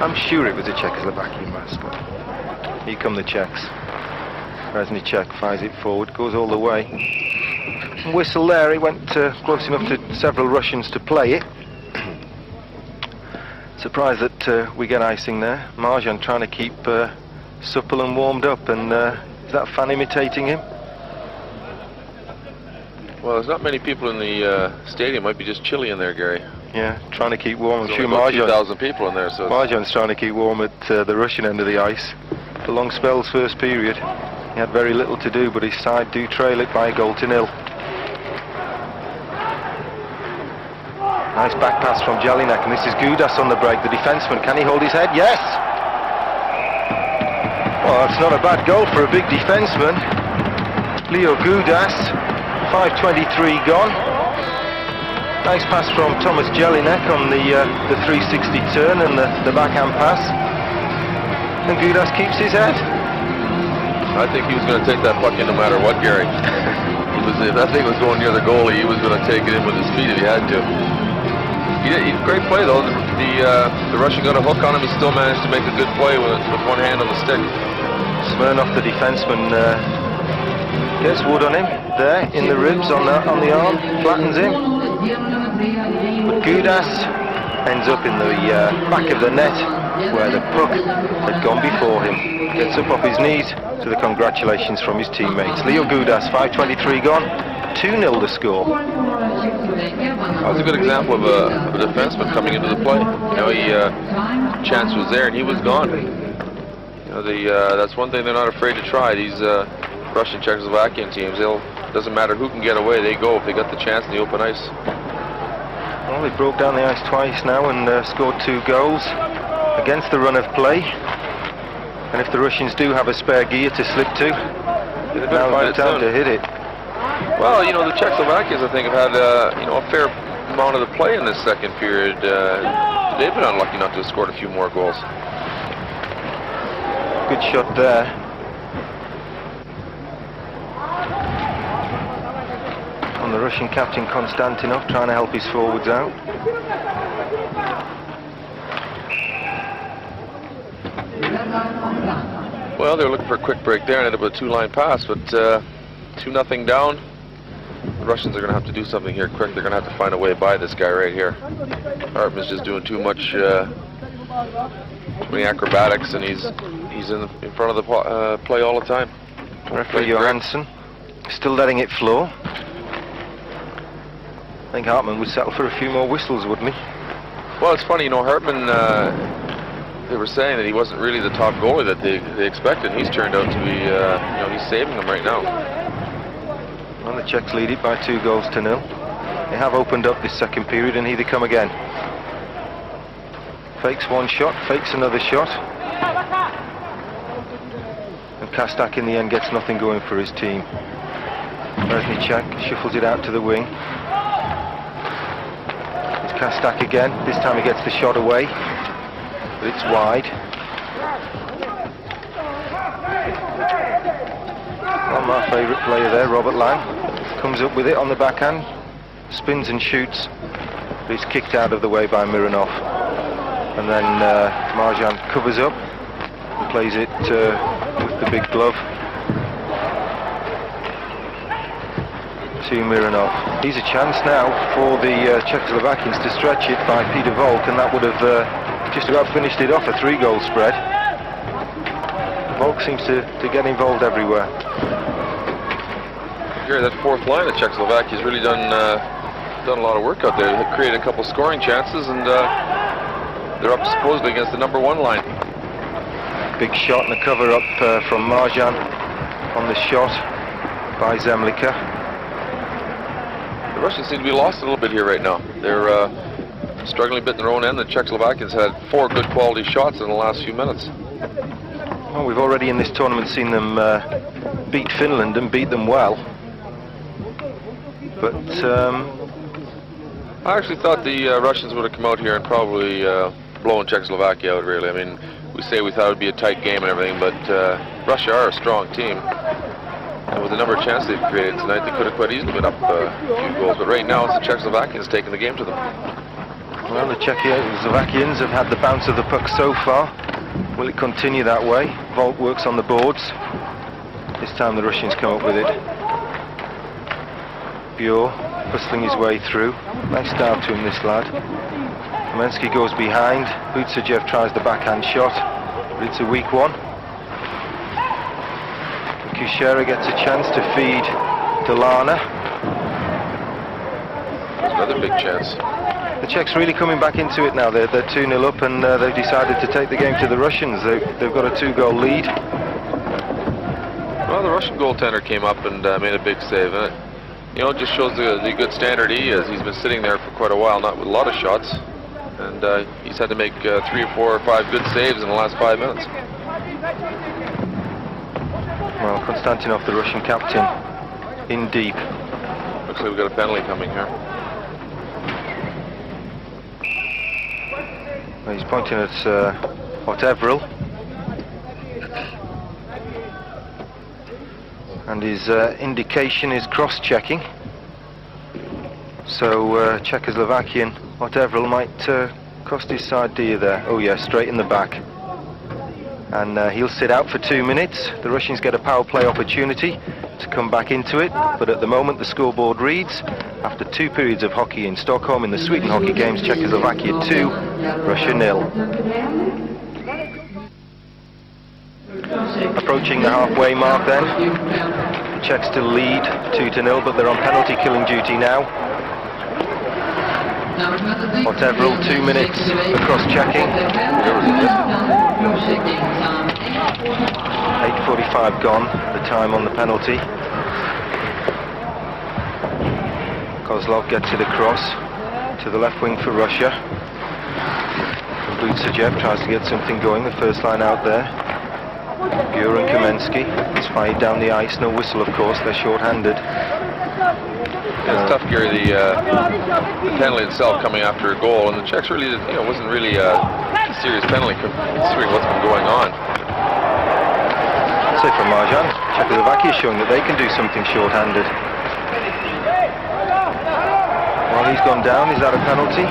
I'm sure it was a Czechoslovakian mascot. Here come the Czechs. Reznicek fires it forward, goes all the way. Whistle there, it went close enough to several Russians to play it. Surprised that we get icing there. Marьин trying to keep supple and warmed up, and is that fan imitating him? Well, there's not many people in the stadium. Might be just chilly in there, Gary. Yeah, trying to keep warm. I'm There's sure only about Marьin. 2,000 people in there, so. Marьin's trying to keep warm at the Russian end of the ice. For long spells first period. He had very little to do, but his side do trail it by a goal to nil. Nice back pass from Jelinek, and this is Gudas on the break, the defenseman. Can he hold his head? Yes! Well, that's not a bad goal for a big defenseman. Leo Gudas, 5:23 gone. Nice pass from Thomas Jelinek on the 360 turn and the backhand pass. And Gudas keeps his head. I think he was going to take that puck in no matter what, Gary. If that thing was going near the goalie, he was going to take it in with his feet if he had to. Great play though. The Russian got a hook on him. He still managed to make a good play with one hand on the stick. Smirnov, the defenseman, gets wood on him there in the ribs, on the arm, flattens him. But Gudas ends up in the back of the net where the puck had gone before him. Gets up off his knees to the congratulations from his teammates. Leo Gudas, 5:23 gone, 2-0 the score. That was a good example of a defenseman coming into the play. You know, chance was there and he was gone. You know, that's one thing they're not afraid to try. These Russian Czechoslovakian teams, doesn't matter who can get away, they go if they got the chance in the open ice. Well, they broke down the ice twice now and scored 2 goals against the run of play. And if the Russians do have a spare gear to slip to, now's the time to hit it. Well, you know, the Czechoslovakians, I think, have had a fair amount of the play in this second period. They've been unlucky not to have scored a few more goals. Good shot there. And the Russian captain Konstantinov trying to help his forwards out. Well, they were looking for a quick break there and ended up with a 2-line pass, but 2-0 down. The Russians are going to have to do something here quick. They're going to have to find a way by this guy right here. Hartman's just doing too much, too many acrobatics, and he's in front of the play all the time. Referee Johansson still letting it flow. I think Hartman would settle for a few more whistles, wouldn't he? Well, it's funny, you know, Hartman, they were saying that he wasn't really the top goalie that they expected. He's turned out to be, he's saving them right now. Well, the Czechs lead it by 2-0. They have opened up this second period, and here they come again. Fakes one shot, fakes another shot. And Kastak in the end gets nothing going for his team. Reznicek shuffles it out to the wing. It's Kastak again. This time he gets the shot away, but it's wide. Well, my favourite player there, Robert Lang, comes up with it on the backhand, spins and shoots, but it's kicked out of the way by Mironov. And then Marьin covers up and plays it with the big glove to Mironov. He's a chance now for the Czechoslovakians to stretch it by Peter Volk, and that would have just about finished it off, a 3-goal spread. Volk seems to get involved everywhere. Gary, that fourth line of Czechoslovakia has really done a lot of work out there. They created a couple scoring chances, and they're up supposedly against the number 1 line. Big shot and a cover up from Marьin on the shot by Zemlika. The Russians seem to be lost a little bit here right now. They're struggling a bit in their own end. The Czechoslovakians had 4 good quality shots in the last few minutes. Well, we've already in this tournament seen them beat Finland and beat them well. But I actually thought the Russians would have come out here and probably blown Czechoslovakia out, really. I mean, we say we thought it would be a tight game and everything, but Russia are a strong team. And with the number of chances they've created tonight, they could have quite easily been up a few goals. But right now, it's the Czechoslovakians taking the game to them. Well, the Czechoslovakians have had the bounce of the puck so far. Will it continue that way? Volt works on the boards. This time the Russians come up with it. Bure hustling his way through. Nice start to him, this lad. Kamensky goes behind. Buczajev tries the backhand shot, but it's a weak one. Kuchera gets a chance to feed Delana. That's another big chance. The Czechs really coming back into it now. They're 2-0 up, and they've decided to take the game to the Russians. They've got a 2-goal lead. Well, the Russian goaltender came up and made a big save. And it just shows the good standard he is. He's been sitting there for quite a while, not with a lot of shots. And he's had to make 3 or 4 or 5 good saves in the last 5 minutes. Well, Konstantinov, the Russian captain, in deep. Looks like we've got a penalty coming here. Well, he's pointing at Otevril. And his indication is cross-checking. So Czechoslovakian Otevril might cost his side dear there. Oh yeah, straight in the back. And he'll sit out for 2 minutes. The Russians get a power play opportunity to come back into it, but at the moment the scoreboard reads, after 2 periods of hockey in Stockholm in the Sweden Hockey Games, Czechoslovakia 2, Russia 0. Approaching the halfway mark then. The Czechs still lead 2-0, but they're on penalty killing duty now. Otevril, 2 minutes across checking. 8:45 gone, the time on the penalty. Kozlov gets it across to the left wing for Russia. And Buczajev tries to get something going, the first line out there. Buren and Kamensky. It's fired down the ice, no whistle of course, they're short-handed. It's tough, Gary, the penalty itself coming after a goal, and the Czechs really, wasn't really a serious penalty considering what's been going on. I'd say from Marьin, Czechoslovakia showing that they can do something short-handed. Well, he's gone down, is that a penalty?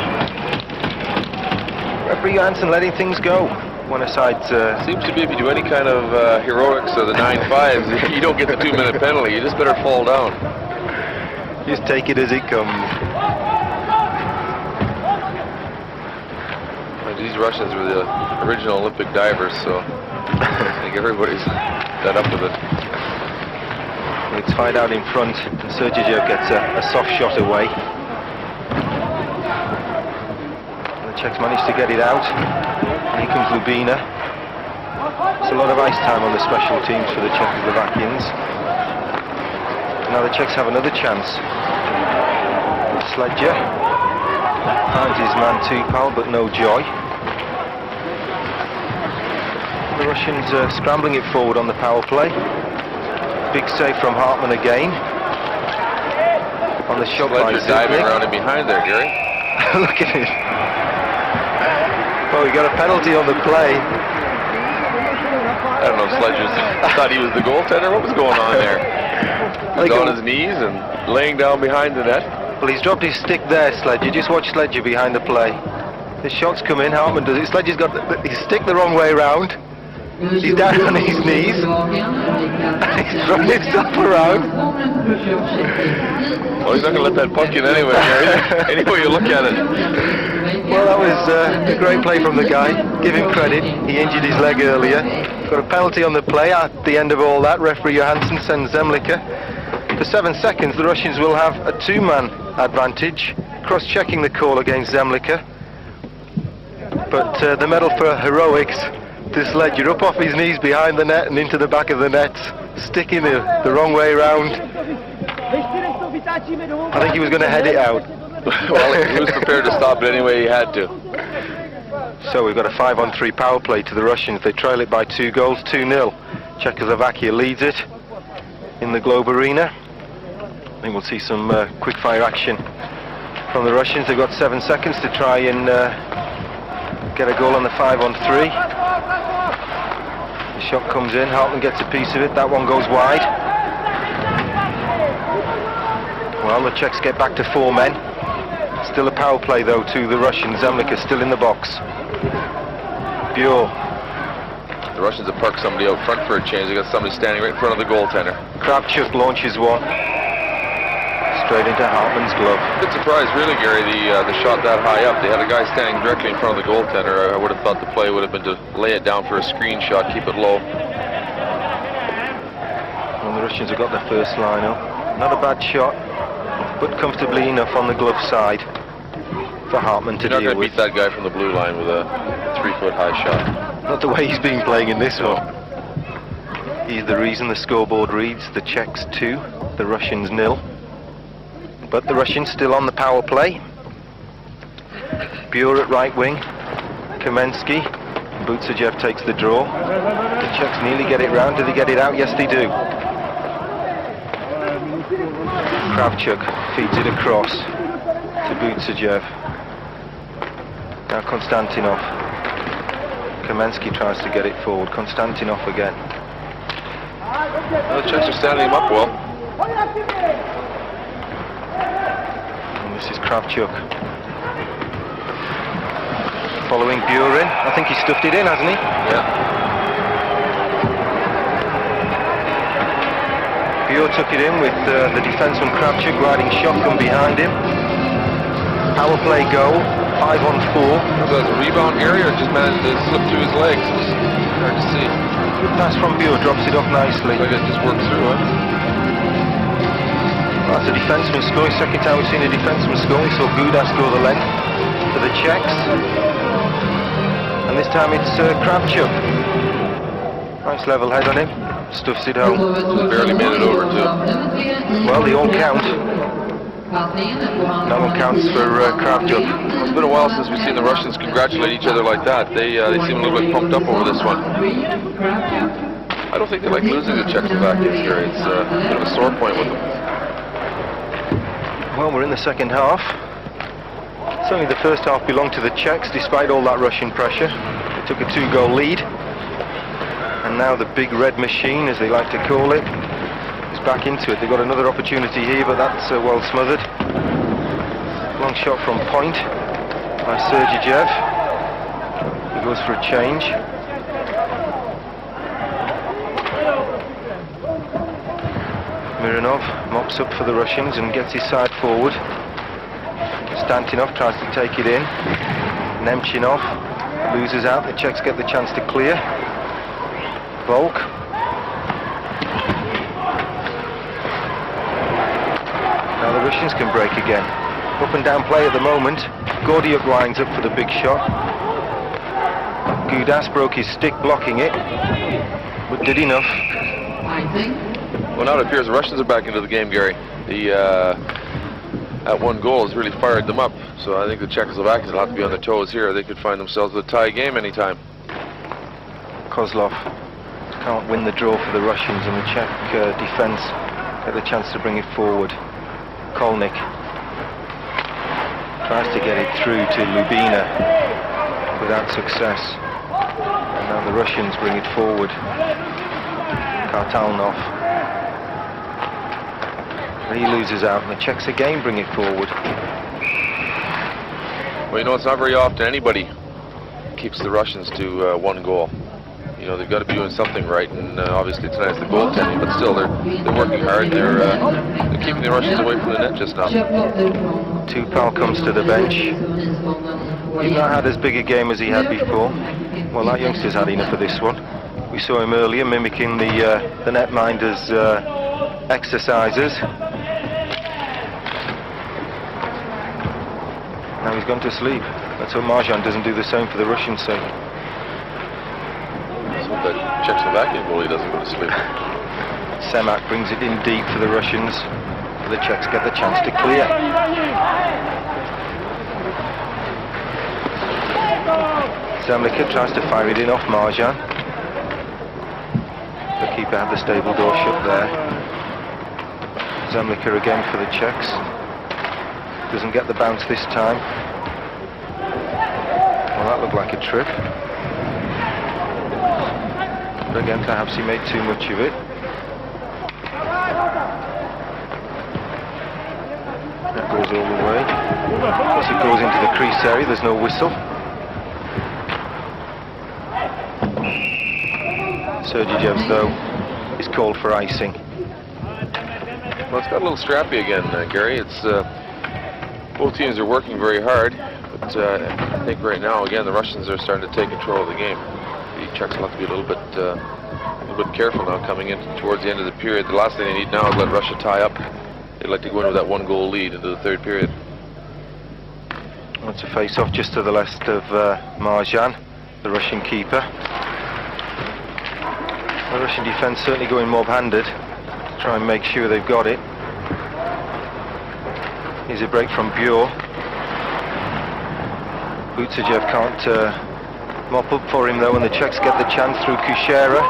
Referee Johansson letting things go. When a side seems to be if you do any kind of heroics or the 9-5s, you don't get the 2-minute penalty, you just better fall down. Just take it as it comes. These Russians were the original Olympic divers, so I think everybody's fed up with it. It's fired out in front, and Sergejev gets a soft shot away. And the Czechs managed to get it out. And here comes Lubina. It's a lot of ice time on the special teams for the Czechoslovakians. Now the Czechs have another chance. Sledger finds his man Tupal, but no joy. The Russians scrambling it forward on the power play. Big save from Hartmann again. On the shot line. Sledger diving around and behind there, Gary. Look at it. Well, we got a penalty on the play. I don't know if Sledger thought he was the goaltender. What was going on there? He's on his knees and laying down behind the net. Well, he's dropped his stick there, Sledger. Just watch Sledger behind the play. The shots come in, Hartmann does it. Sledger's got his stick the wrong way around. He's down on his knees. He's thrown himself around. Well, he's not going to let that puck in anyway, Gary. Any way you look at it. Well, that was a great play from the guy. Give him credit. He injured his leg earlier. Got a penalty on the play. At the end of all that, referee Johansson sends Zemlica. For 7 seconds, the Russians will have a 2-man advantage, cross-checking the call against Zemlica. But the medal for heroics to Sledger, up off his knees behind the net and into the back of the net, sticking the wrong way round. I think he was going to head it out. Well, he was prepared to stop it any way he had to. So we've got a 5-on-3 power play to the Russians. They trail it by 2 goals, 2-0. Czechoslovakia leads it in the Globe Arena. I think we'll see some quick-fire action from the Russians. They've got 7 seconds to try and get a goal on the 5-on-3. The shot comes in, Hartman gets a piece of it, that one goes wide. Well, the Czechs get back to 4 men. Still a power play though to the Russians. Zemlik is still in the box. Buur. The Russians have parked somebody out front for a change. They got somebody standing right in front of the goaltender. Kravchuk launches one. Straight into Hartman's glove. Bit surprised really, Gary, the shot that high up. They had a guy standing directly in front of the goaltender. I would have thought the play would have been to lay it down for a screen shot, keep it low. Well, the Russians have got their first line up. Not a bad shot, but comfortably enough on the glove side for Hartman to deal with. You're not going to beat that guy from the blue line with a 3-foot high shot. Not the way he's been playing in this one. He's the reason the scoreboard reads the Czechs 2, the Russians 0. But the Russians still on the power play. Buur at right wing, Kamensky, Buczajev takes the draw. The Czechs nearly get it round. Do they get it out? Yes, they do. Kravchuk feeds it across to Buczajev. Now Konstantinov. Kamensky tries to get it forward. Konstantinov again. Well, the Czechs are standing him up well. And this is Kravchuk. Following Buur in. I think he stuffed it in, hasn't he? Yeah. Buur took it in with the defenseman Kravchuk riding shotgun behind him. Power play goal, 5-on-4. Was that a rebound area or just managed to slip through his legs? It was hard to see. Good pass from Buur, drops it off nicely. Looks like it just worked through, huh? Well, that's a defenseman scoring. Second time we've seen a defenseman score. We saw Gudas go the length for the Czechs. And this time it's Kravchuk. Nice level head on him. Stuffs it home. Barely made it over too. Well, they all count. That one counts for Kravchuk. It's been a while since we've seen the Russians congratulate each other like that. They seem a little bit pumped up over this one. I don't think they like losing to Czechoslovakia, Gary. It's a bit of a sore point with them. Well, we're in the second half. Certainly the first half belonged to the Czechs, despite all that Russian pressure. They took a 2-goal lead. And now the big red machine, as they like to call it, is back into it. They've got another opportunity here, but that's well smothered. Long shot from point by Sergejev. He goes for a change. Mironov mops up for the Russians and gets his side forward. Konstantinov tries to take it in. Nemchinov loses out. The Czechs get the chance to clear. Volk. Now the Russians can break again. Up and down play at the moment. Gordiuk lines up for the big shot. Gudas broke his stick blocking it, but did enough. Well, now it appears the Russians are back into the game, Gary. That 1 goal has really fired them up. So I think the Czechoslovakians will have to be on their toes here. They could find themselves with a tie game anytime. Kozlov can't win the draw for the Russians, and the Czech defence get the chance to bring it forward. Kolnik tries to get it through to Lubina without success. And now the Russians bring it forward. Kvartalnov. He loses out, and the Czechs again bring it forward. Well, you know, it's not very often anybody keeps the Russians to 1 goal. You know, they've got to be doing something right, and obviously tonight's the goaltending, but still they're working hard. They're keeping the Russians away from the net just now. Tupal comes to the bench. He's not had as big a game as he had before. Well, that youngster's had enough of this one. We saw him earlier mimicking the netminders' exercises. Now he's gone to sleep. Let's hope Marjan doesn't do the same for the Russians' sake. Let's hope that Czechoslovakian goalie doesn't go to sleep. Semak brings it in deep for the Russians. The Czechs get the chance to clear. Zemlik tries to fire it in off Marjan. The keeper had the stable door shut there. Zemlik again for the Czechs. doesn't get the bounce this time. Well, that looked like a trip. But again, perhaps he made too much of it. That goes all the way. As it goes into the crease area, there's no whistle. Sergejev's, though, is called for icing. Well, it's got a little scrappy again, Gary. It's both teams are working very hard, but I think right now, again, the Russians are starting to take control of the game. The Czechs will have to be a little bit careful now coming in towards the end of the period. The last thing they need now is let Russia tie up. They'd like to go in with that 1-goal lead into the third period. Well, it's a face-off just to the left of Marьин, the Russian keeper. The Russian defence certainly going mob-handed to try and make sure they've got it. Here's a break from Bure. Buczajev can't mop up for him though, and the Czechs get the chance through Kuchera.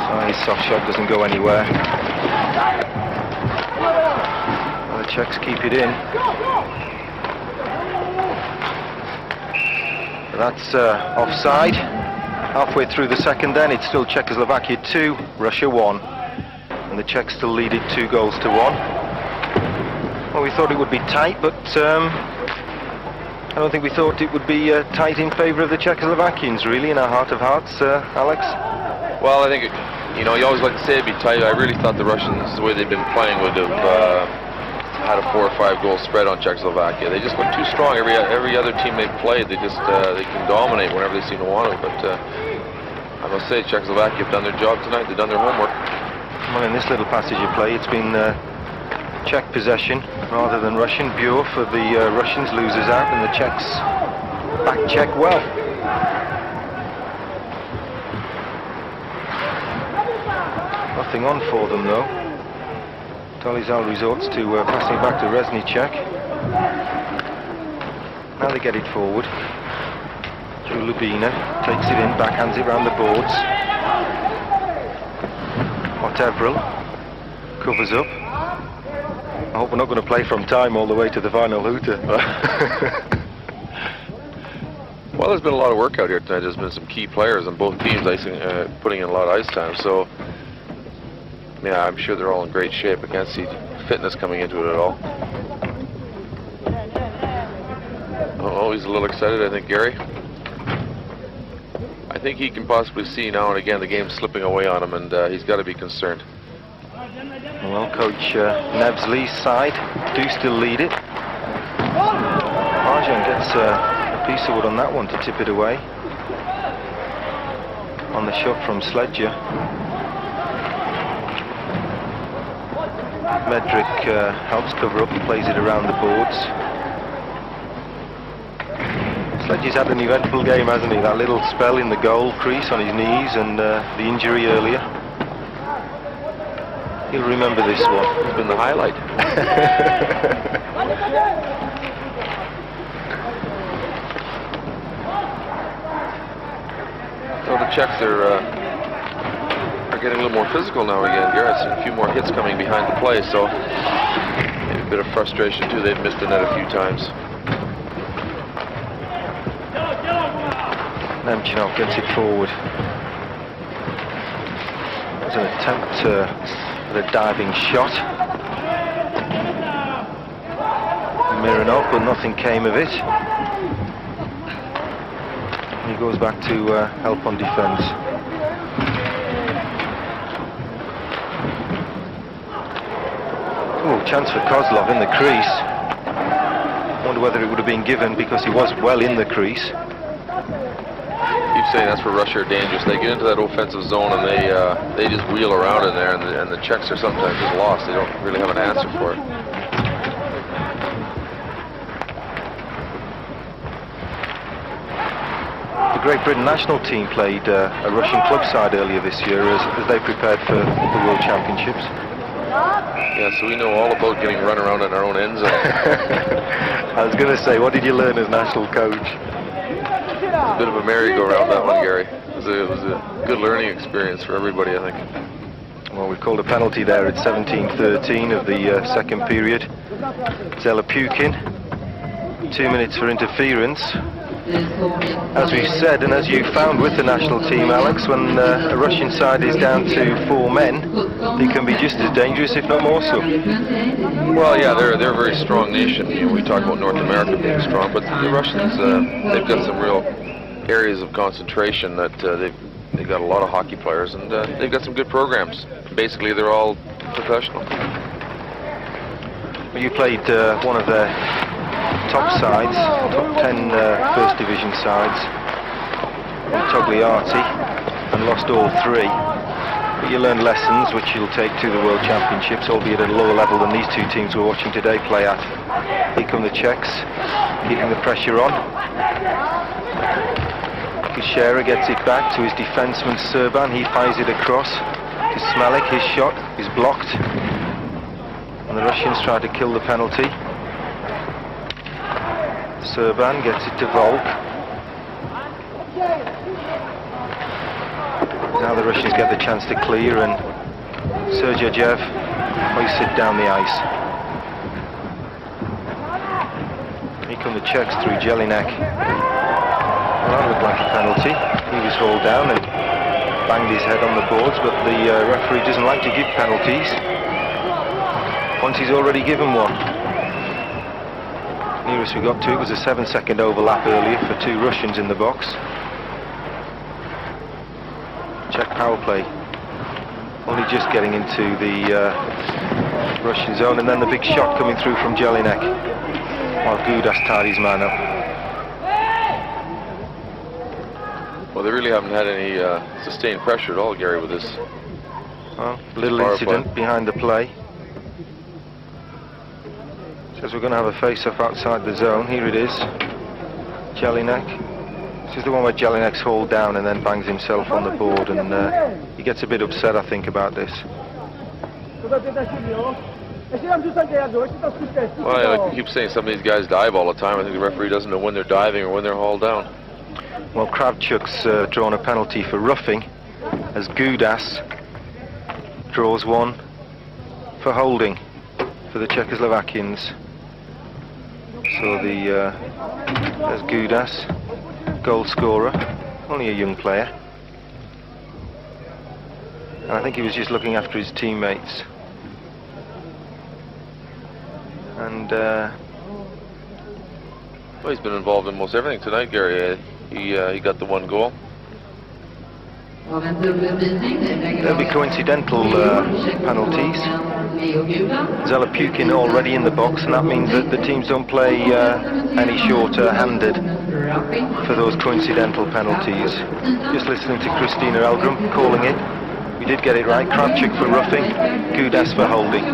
So his soft shot doesn't go anywhere. Well, the Czechs keep it in. That's offside. Halfway through the second then, it's still Czechoslovakia 2, Russia 1. And the Czechs still lead it 2-1. Well, we thought it would be tight, but I don't think we thought it would be tight in favour of the Czechoslovakians, really, in our heart of hearts, Alex. Well, I think, you know, you always like to say it'd be tight. I really thought the Russians, the way they've been playing, would have had a 4 or 5 goal spread on Czechoslovakia. They just look too strong. Every other team they've played, they can dominate whenever they seem to want to. But I must say, Czechoslovakia have done their job tonight. They've done their homework. Well, in this little passage of play, it's been Czech possession rather than Russian. Bure for the Russians loses out, and the Czechs back check well. Nothing on for them though. Dolizal resorts to passing back to Reznicek. Now they get it forward. Through Lubina, takes it in, backhands it round the boards. Otevral covers up. I hope we're not going to play from time all the way to the final hooter. Well, there's been a lot of work out here tonight. There's been some key players on both teams putting in a lot of ice time. So, yeah, I'm sure they're all in great shape. I can't see fitness coming into it at all. Oh, he's a little excited, I think, Gary. I think he can possibly see now and again the game slipping away on him, and he's got to be concerned. Well, Coach Nevsley's side do still lead it. Marьin gets a piece of wood on that one to tip it away. On the shot from Sledger. Medrick helps cover up and plays it around the boards. Sledger's had an eventful game, hasn't he? That little spell in the goal crease on his knees and the injury earlier. He'll remember this one. It's been the highlight. So the Czechs are getting a little more physical now again. Garrett's seen a few more hits coming behind the play, so maybe a bit of frustration too. They've missed the net a few times. Nemchinov gets it forward. There's an attempt at a diving shot. Mironov, but nothing came of it. He goes back to help on defence. Oh, chance for Kozlov in the crease. Wonder whether it would have been given because he was well in the crease. Keep saying that's where Russia are dangerous. They get into that offensive zone and they just wheel around in there, and the Czechs are sometimes just lost. They don't really have an answer for it. The Great Britain national team played a Russian club side earlier this year as they prepared for the World Championships. Yeah, so we know all about getting run around in our own end zone. I was going to say, what did you learn as national coach? A bit of a merry-go-round, that one, Gary. It was a good learning experience for everybody, I think. Well, we've called a penalty there at 17:13 of the second period. Zelepukin, 2 minutes for interference. As we've said, and as you found with the national team, Alex, when a Russian side is down to 4 men, they can be just as dangerous, if not more so. Well, yeah, they're a very strong nation. You know, we talk about North America being strong, but the Russians, they've got some real areas of concentration that they've got a lot of hockey players, and they've got some good programs. Basically, they're all professional. Well, you played one of the top sides, top 10 first division sides, Togliatti, and lost all 3. But you learned lessons which you'll take to the World Championships, albeit at a lower level than these two teams we're watching today play at. Here come the Czechs, keeping the pressure on. Kishera gets it back to his defenseman Serban. He fires it across to Smelik. His shot is blocked, and the Russians try to kill the penalty. Serban gets it to Volk. Now the Russians get the chance to clear, and Sergeyev hoists it down the ice. Here come the Czechs through Jelinek. Well, that looked like a penalty. He was hauled down and banged his head on the boards, but the referee doesn't like to give penalties once he's already given one. Nearest we got to it was a 7-second overlap earlier for 2 Russians in the box. Czech power play only just getting into the Russian zone, and then the big shot coming through from Jelinek while Gudas tied his man up. Well, they really haven't had any sustained pressure at all, Gary, with this. Well, little incident behind the play. Says we're going to have a face-off outside the zone. Here it is. Jelinek. This is the one where Jelinek's hauled down and then bangs himself on the board, and he gets a bit upset, I think, about this. Well, I keep saying some of these guys dive all the time. I think the referee doesn't know when they're diving or when they're hauled down. Well, Kravchuk's drawn a penalty for roughing, as Gudas draws one for holding for the Czechoslovakians. So there's Gudas, goal scorer, only a young player. And I think he was just looking after his teammates. And well, he's been involved in most everything tonight, Gary. He got the 1 goal. There'll be coincidental penalties. Zelepukin already in the box, and that means that the teams don't play any shorter-handed for those coincidental penalties. Just listening to Christina Elgrum calling it. We did get it right. Kravchuk for roughing, Gudas for holding.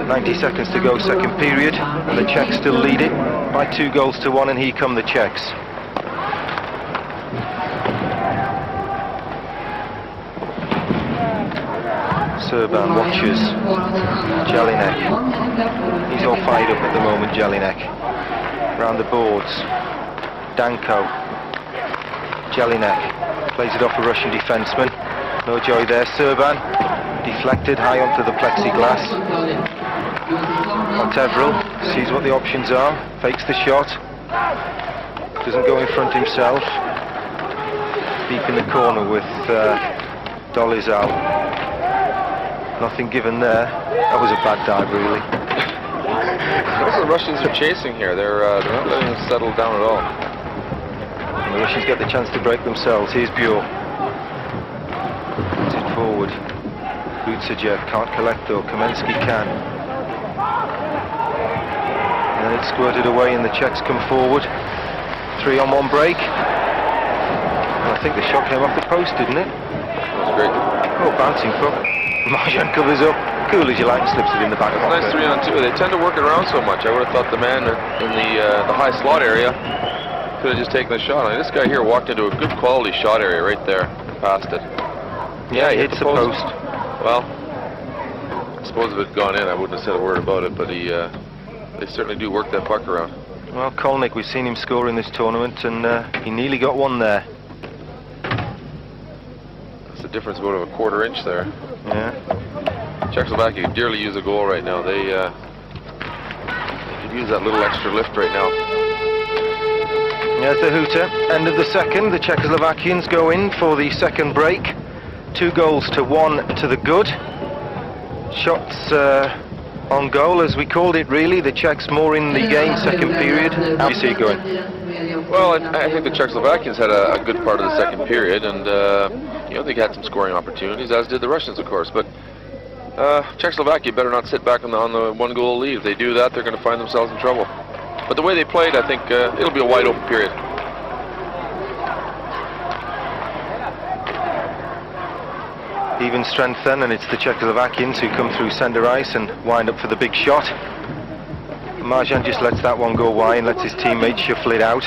90 seconds to go, second period, and the Czechs still lead it by 2 goals to 1, and here come the Czechs. Serban watches Jelinek. He's all fired up at the moment, Jelinek. Round the boards. Danko. Jelinek plays it off a Russian defenseman. No joy there. Serban deflected high onto the plexiglass. Montevril sees what the options are. Fakes the shot. Doesn't go in front himself. Deep in the corner with Dolizal. Nothing given there. That was a bad dive, really. The Russians are chasing here. They're not letting them settle down at all. And the Russians get the chance to break themselves. Here's Bure. Puts it forward. Buczajev can't collect though. Kamensky can. And then it's squirted away and the Czechs come forward. 3-on-1 break. And I think the shot came off the post, didn't it? That was great. Oh, bouncing puck. Marьин covers up, cool as you like, slips it in the back pocket. Nice 3-on-2. They tend to work it around so much. I would have thought the man in the high slot area could have just taken the shot. I mean, this guy here walked into a good quality shot area right there, past it. Yeah, he hits the post. Well, I suppose if it had gone in, I wouldn't have said a word about it, but they certainly do work that puck around. Well, Kolnick, we've seen him score in this tournament, and he nearly got one there. difference about a quarter inch there. Yeah. Czechoslovakia could dearly use a goal right now. They could use that little extra lift right now. There's the hooter. End of the second. The Czechoslovakians go in for the second break. 2 goals to 1 to the good. Shots on goal, as we called it, really. The Czechs more in the game, second period. How do you see it going? Well, I think the Czechoslovakians had a good part of the second period, and you know, they had some scoring opportunities, as did the Russians, of course. But Czechoslovakia better not sit back on the 1-goal lead. If they do that, they're going to find themselves in trouble. But the way they played, I think it'll be a wide open period. Even strength then, and it's the Czechoslovakians who come through centre ice and wind up for the big shot. Marьin just lets that one go wide and lets his teammates shuffle it out.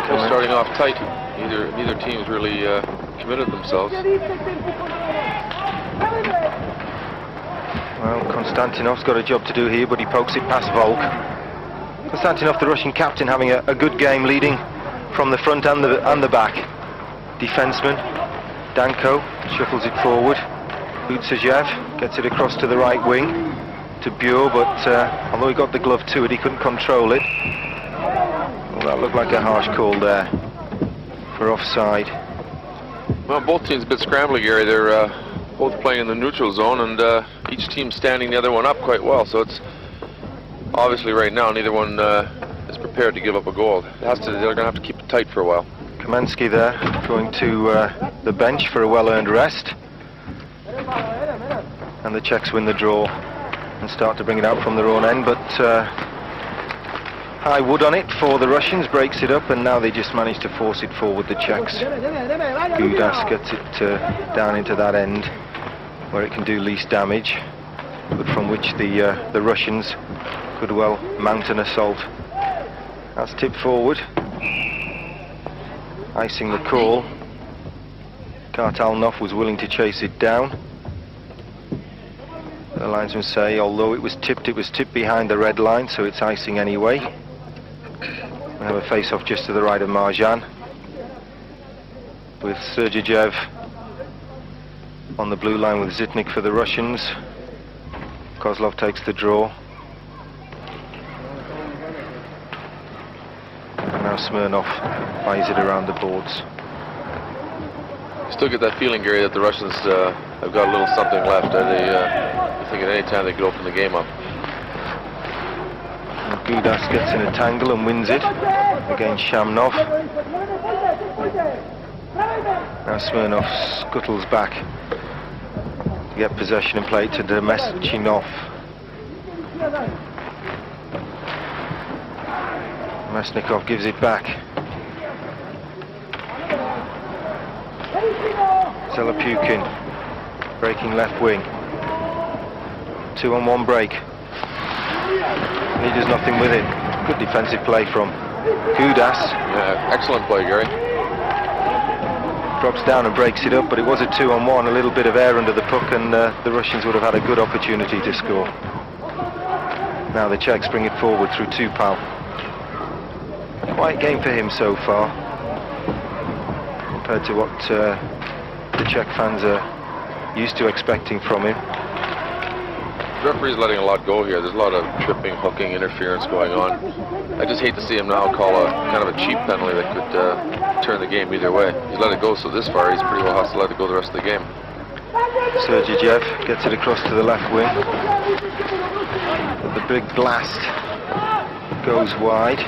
They're starting off tight. Neither team's really committed themselves. Well, Konstantinov's got a job to do here, but he pokes it past Volk. Konstantinov, the Russian captain, having a good game, leading from the front and the back. Defenseman Danko shuffles it forward. Bucaev gets it across to the right wing to Bure, but although he got the glove to it, he couldn't control it. Well, that looked like a harsh call there for offside. Well, both teams a bit scrambling, Gary. They're both playing in the neutral zone, and each team standing the other one up quite well. So it's obviously right now neither one is prepared to give up a goal. They're going to have to keep it tight for a while. Kamensky there, going to the bench for a well-earned rest. And the Czechs win the draw and start to bring it out from their own end, but high wood on it for the Russians, breaks it up, and now they just manage to force it forward, the Czechs. Gudas gets it down into that end where it can do least damage, but from which the Russians could well mount an assault. That's tipped forward. Icing the call. Kvartálnov was willing to chase it down. The linesmen say, although it was tipped behind the red line, so it's icing anyway. We have a face-off just to the right of Marьin, with Sergeyev on the blue line with Žitnik for the Russians. Kozlov takes the draw. And now Smирnov buys it around the boards. You still get that feeling, Gary, that the Russians have got a little something left. I think at any time they could open the game up. And Gudas gets in a tangle and wins it against Jamnov. Now Smирnov scuttles back to get possession and play it to Nemčinov. Namestnikov gives it back. Zelepukin breaking left wing. 2-on-1 break. And he does nothing with it. Good defensive play from Gudas. Yeah, excellent play, Gary. Drops down and breaks it up, but it was a 2-on-1, a little bit of air under the puck, and the Russians would have had a good opportunity to score. Now the Czechs bring it forward through Tupal. Quiet game for him so far, compared to what the Czech fans are used to expecting from him. The referee's letting a lot go here. There's a lot of tripping, hooking, interference going on. I just hate to see him now call a kind of a cheap penalty that could turn the game either way. He's let it go so this far, he's pretty well has to let it go the rest of the game. Sergeyev gets it across to the left wing. But the big blast goes wide.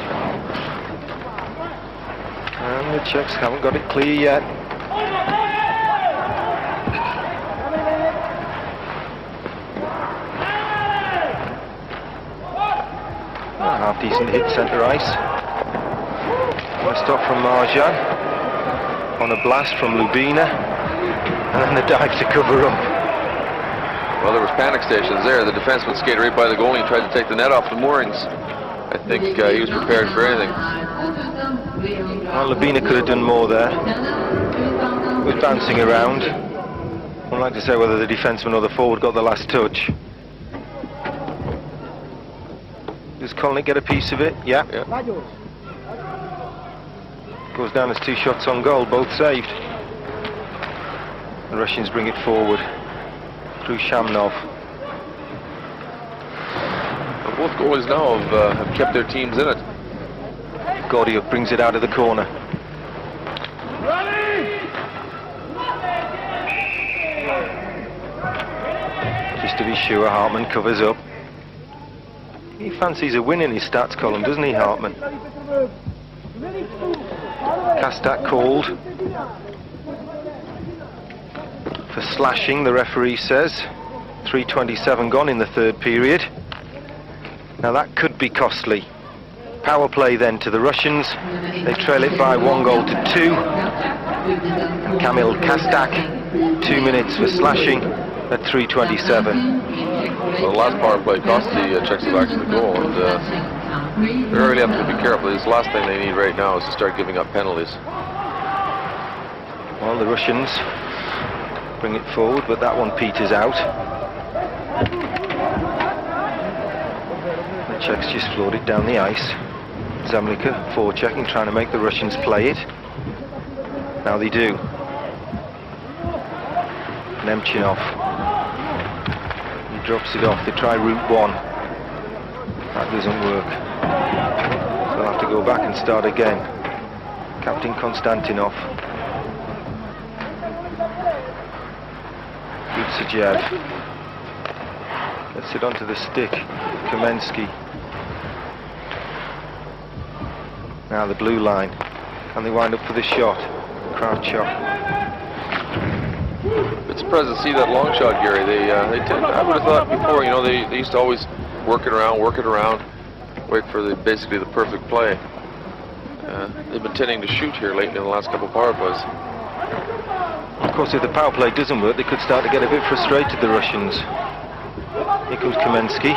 And the Czechs haven't got it clear yet. A half-decent hit centre ice. A stop from Marьin on a blast from Lubina, and then the dive to cover up. Well, there was panic stations there. The defenseman skated right by the goalie and tried to take the net off the moorings. I think he was prepared for anything. Well, Lubina could have done more there. He was bouncing around. I'd like to say whether the defenseman or the forward got the last touch. Does Kolnick get a piece of it? Yeah. Goes down as 2 shots on goal, both saved. The Russians bring it forward through Jamnov. Both goalies now have kept their teams in it. Gordиюк brings it out of the corner. Just to be sure, Hartman covers up. He fancies a win in his stats column, doesn't he, Hartman? Kastak called for slashing, the referee says. 3:27 gone in the third period. Now that could be costly. Power play then to the Russians. They trail it by 1-2. And Kamil Kastak, 2 minutes for slashing at 3:27. Well, the last power play cost the Czechoslovakia the goal, and they really have to be careful. This last thing they need right now is to start giving up penalties. Well, the Russians bring it forward, but that one peters out. The Czechs just floored it down the ice. Zamlika forechecking, trying to make the Russians play it. Now they do. Nemchinov. He drops it off. They try route 1. That doesn't work. So they'll have to go back and start again. Captain Konstantinov. Bucajev. Gets it onto the stick. Kamensky. Now the blue line. Can they wind up for the shot? Kravchuk. It's surprised to see that long shot, Gary. They tend, I would have thought before, you know, they used to always work it around, wait for basically the perfect play. They've been tending to shoot here lately in the last couple of power plays. Of course, if the power play doesn't work, they could start to get a bit frustrated, the Russians. Here comes Kamensky.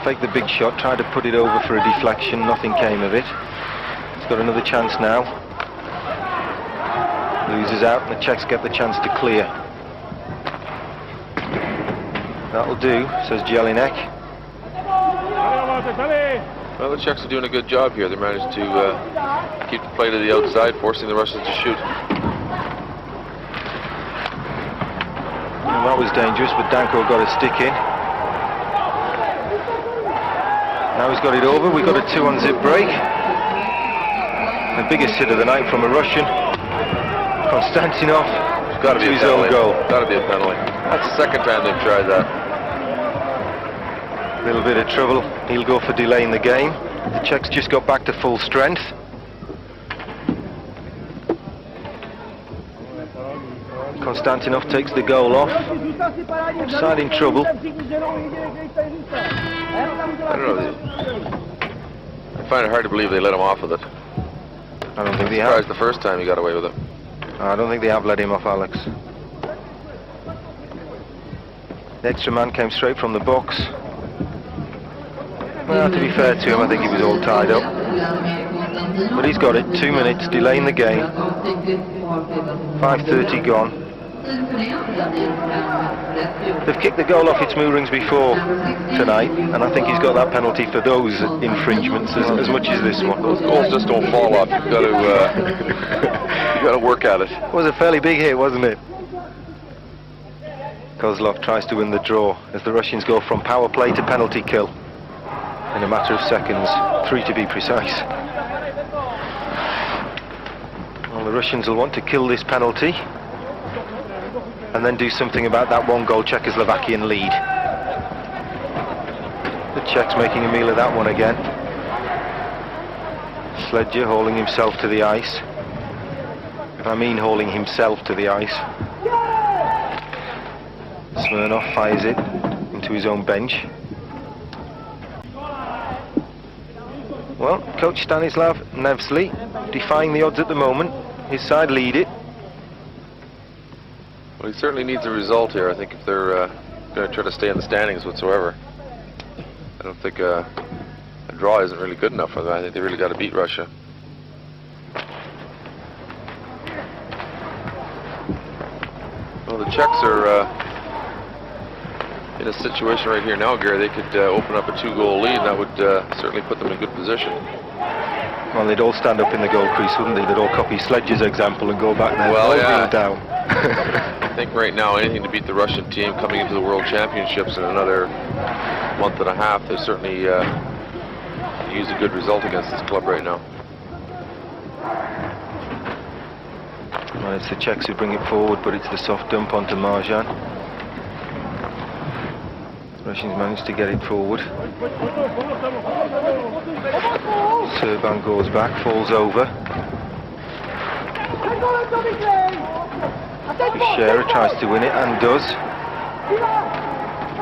Fake the big shot, tried to put it over for a deflection, nothing came of it. He's got another chance now. Loses out, and the Czechs get the chance to clear. That'll do, says Jelinek. Well, the Czechs are doing a good job here. They managed to keep the play to the outside, forcing the Russians to shoot. And that was dangerous, but Danko got a stick in. Now he's got it over. We've got a 2-on-zip break. The biggest hit of the night from a Russian. Konstantinov. It's got to be his own goal. Got to be a penalty. That's the second time they've tried that. A little bit of trouble. He'll go for delaying the game. The Czechs just got back to full strength. Konstantinov takes the goal off. Side in trouble. I don't know. I find it hard to believe they let him off with it. I don't think they Surprised have. the first time he got away with it. I don't think they have let him off, Alex. The extra man came straight from the box. Well, to be fair to him, I think he was all tied up. But he's got it. 2 minutes, delaying the game. 5:30 gone. They've kicked the goal off its moorings before tonight, and I think he's got that penalty for those infringements as much as this one. Those goals just don't fall off. You've got to, you've got to work at it. It was a fairly big hit, wasn't it? Kozlov tries to win the draw as the Russians go from power play to penalty kill in a matter of seconds, 3 to be precise. Well, the Russians will want to kill this penalty and then do something about that 1-goal Czechoslovakian lead. The Czechs making a meal of that one again. Sledger hauling himself to the ice. I mean hauling himself to the ice. Smirnov fires it into his own bench. Well, coach Stanislav Nevsly defying the odds at the moment. His side lead it. Well, he certainly needs a result here. I think if they're going to try to stay in the standings whatsoever, I don't think a draw isn't really good enough for them. I think they really got to beat Russia. Well, the Czechs are in a situation right here now, Gary. They could open up a 2-goal lead, and that would certainly put them in good position. Well, they'd all stand up in the goal crease, wouldn't they? They'd all copy Sledge's example and go back there. Well, yeah. Down. I think right now anything to beat the Russian team coming into the World Championships in another month and a half, they certainly use a good result against this club right now. Well, it's the Czechs who bring it forward, but it's the soft dump onto Marjan. The Russians managed to get it forward. Serban goes back, falls over. Shiryaев tries to win it and does.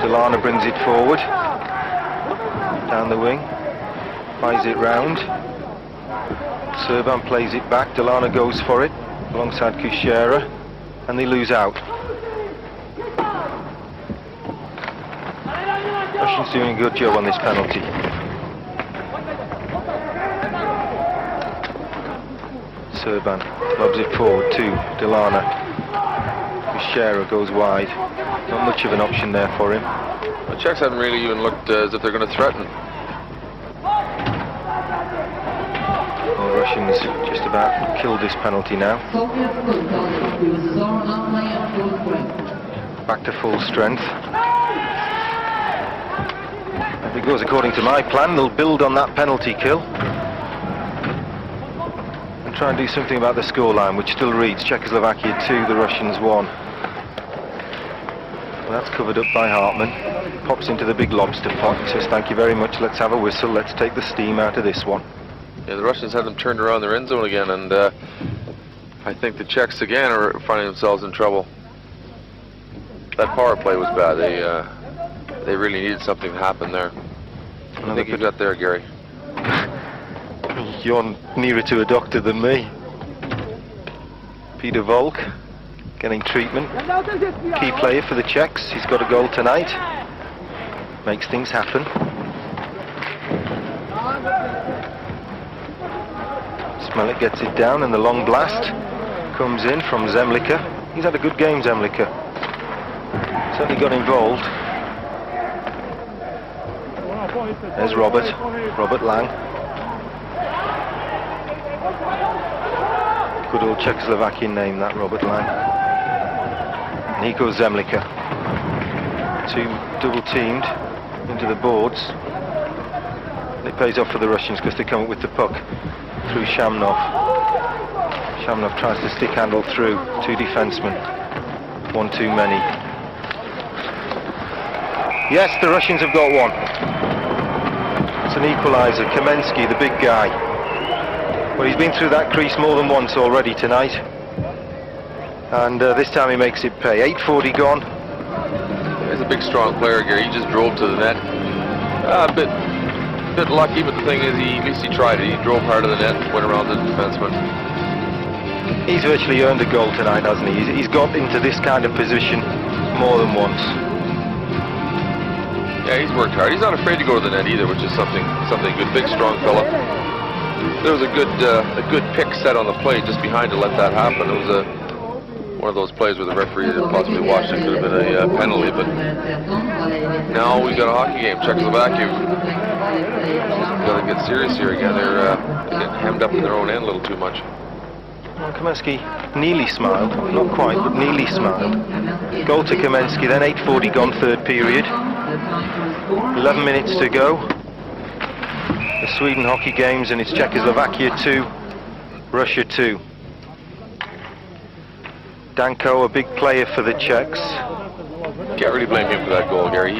Delana brings it forward. Down the wing. Buys it round. Serban plays it back. Delana goes for it alongside Kushera, and they lose out. Russians doing a good job on this penalty. Serban lobs it forward to Delana. Kushera goes wide. Not much of an option there for him. The Czechs haven't really even looked as if they're going to threaten. The Russians just about killed this penalty now. Back to full strength. If it goes according to my plan, they'll build on that penalty kill and try and do something about the scoreline, which still reads Czechoslovakia 2, the Russians 1. Well, that's covered up by Hartmann. Pops into the big lobster pot and says, thank you very much, let's have a whistle, let's take the steam out of this one. Yeah, the Russians had them turned around their end zone again, and I think the Czechs again are finding themselves in trouble. That power play was bad. They really needed something to happen there. I think you got there, Gary. You're nearer to a doctor than me. Peter Volk getting treatment. Key player for the Czechs. He's got a goal tonight. Makes things happen. Smelik gets it down, and the long blast comes in from Zemlika. He's had a good game, Zemlika. Certainly got involved. There's Robert Lang. Good old Czechoslovakian name, that, Robert Lang. And here goes Zemlika. Two double teamed into the boards. And it pays off for the Russians because they come up with the puck through Zhamnov. Zhamnov tries to stick handle through. Two defensemen. One too many. Yes, the Russians have got one. It's an equaliser. Kamensky, the big guy. Well, he's been through that crease more than once already tonight. And this time he makes it pay. 8:40 gone. He's a big, strong player, Gary. He just drove to the net. A bit lucky, but the thing is, at least he tried it. He drove hard to the net, went around the defenseman. He's virtually earned a goal tonight, hasn't he? He's got into this kind of position more than once. Yeah, he's worked hard. He's not afraid to go to the net either, which is something good. Big, strong fella. There was a good pick set on the play just behind to let that happen. It was one of those plays where the referee didn't possibly watch it. Could have been a penalty, but now we got a hockey game. Czechoslovakia got to get serious here again. They're getting hemmed up in their own end a little too much. Kamensky nearly smiled, not quite, but nearly smiled. Goal to Kamensky, then 8:40 gone, third period. 11 minutes to go. The Sweden hockey games, and it's Czechoslovakia 2, Russia 2. Danko, a big player for the Czechs. Can't really blame him for that goal, Gary.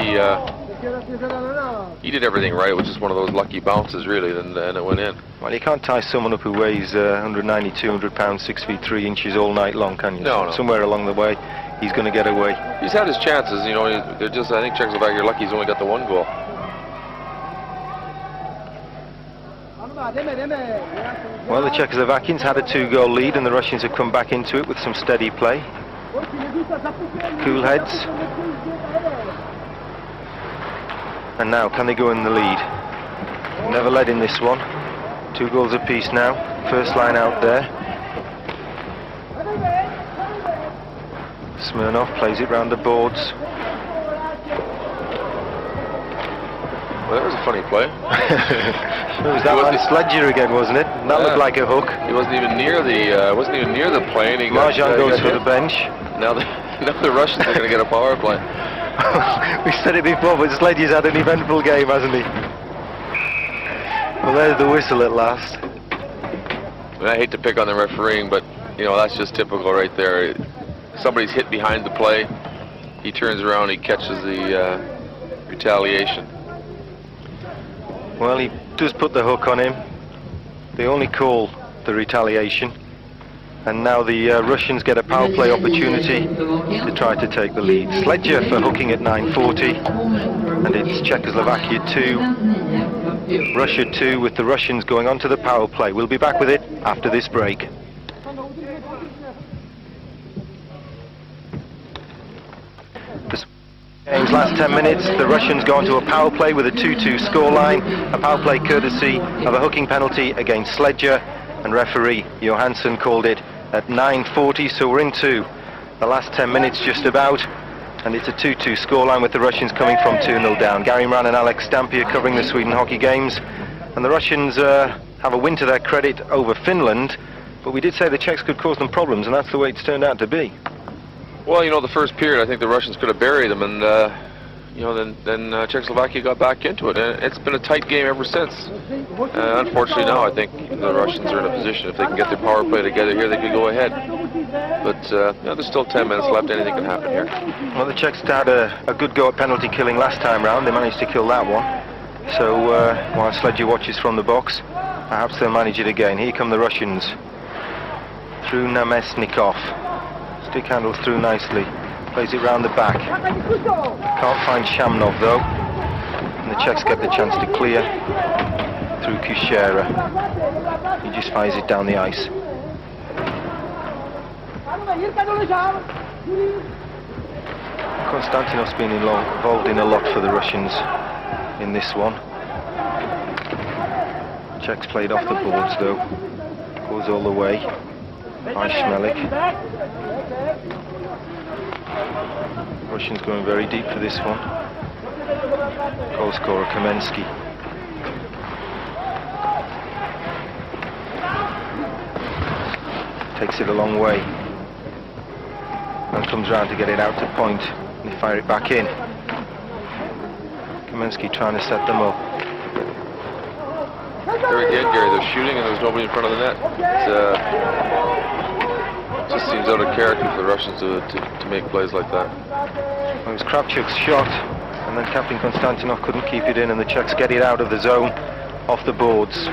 He did everything right. It was just one of those lucky bounces, really, and it went in. Well, you can't tie someone up who weighs 190, 200 pounds, 6 feet 3 inches all night long, can you? No. Somewhere along the way, he's going to get away. He's had his chances, you know. They're just, I think Czechoslovakia are lucky he's only got the one goal. Well, the Czechoslovakians had a 2-goal lead, and the Russians have come back into it with some steady play. Cool heads. And now, can they go in the lead? Never led in this one. 2 goals apiece now. First line out there. Smirnov plays it round the boards. Well, that was a funny play. It was that one Sledger again, wasn't it? That looked like a hook. He wasn't even near the play, and he Marьin goes for the bench. Now the Russians are going to get a power play. We said it before, but Sledger's had an eventful game, hasn't he? Well, there's the whistle at last. And I hate to pick on the refereeing, but you know, that's just typical right there. Somebody's hit behind the play. He turns around, he catches the retaliation. Well, he does put the hook on him. They only call the retaliation. And now the Russians get a power play opportunity to try to take the lead. Sledger for hooking at 9:40. And it's Czechoslovakia 2, Russia 2, with the Russians going on to the power play. We'll be back with it after this break. Game's last 10 minutes, the Russians go on to a power play with a 2-2 scoreline, a power play courtesy of a hooking penalty against Sledger, and referee Johansson called it at 9:40, so we're into the last 10 minutes just about, and it's a 2-2 scoreline with the Russians coming from 2-0 down. Gary Moran and Alex Stampier covering the Sweden hockey games, and the Russians have a win to their credit over Finland, but we did say the Czechs could cause them problems, and that's the way it's turned out to be. Well, you know, the first period, I think the Russians could have buried them, and you know, then Czechoslovakia got back into it, and it's been a tight game ever since. Unfortunately, now I think the Russians are in a position, if they can get their power play together here, they could go ahead. But you know, there's still 10 minutes left. Anything can happen here. Well, the Czechs had a good go at penalty killing last time round. They managed to kill that one. So while Sledger watches from the box, perhaps they'll manage it again. Here come the Russians through Namestnikov. Stick handles through nicely. Plays it round the back. Can't find Jamnov though. And the Czechs get the chance to clear through Kushera. He just fires it down the ice. Konstantinov's been involved in a lot for the Russians in this one. Czechs played off the boards though. Goes all the way by Schmelik. Russians going very deep for this one. Goal scorer Kamensky. Takes it a long way. And comes round to get it out to point. And they fire it back in. Kamensky trying to set them up. There again, Gary, they're shooting and there's nobody in front of the net. It just seems out of character for the Russians to make plays like that. Well, it was Kravchuk's shot, and then Captain Konstantinov couldn't keep it in, and the Czechs get it out of the zone, off the boards.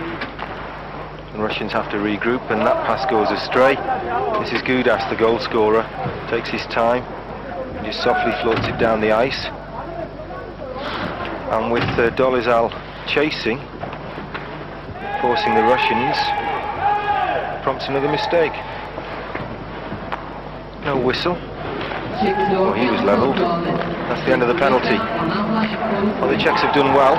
The Russians have to regroup, and that pass goes astray. This is Gudas, the goal scorer, takes his time, and just softly floats it down the ice. And with Dolizal chasing, forcing the Russians, prompts another mistake. No whistle. Oh, he was levelled. That's the end of the penalty. Well, the Czechs have done well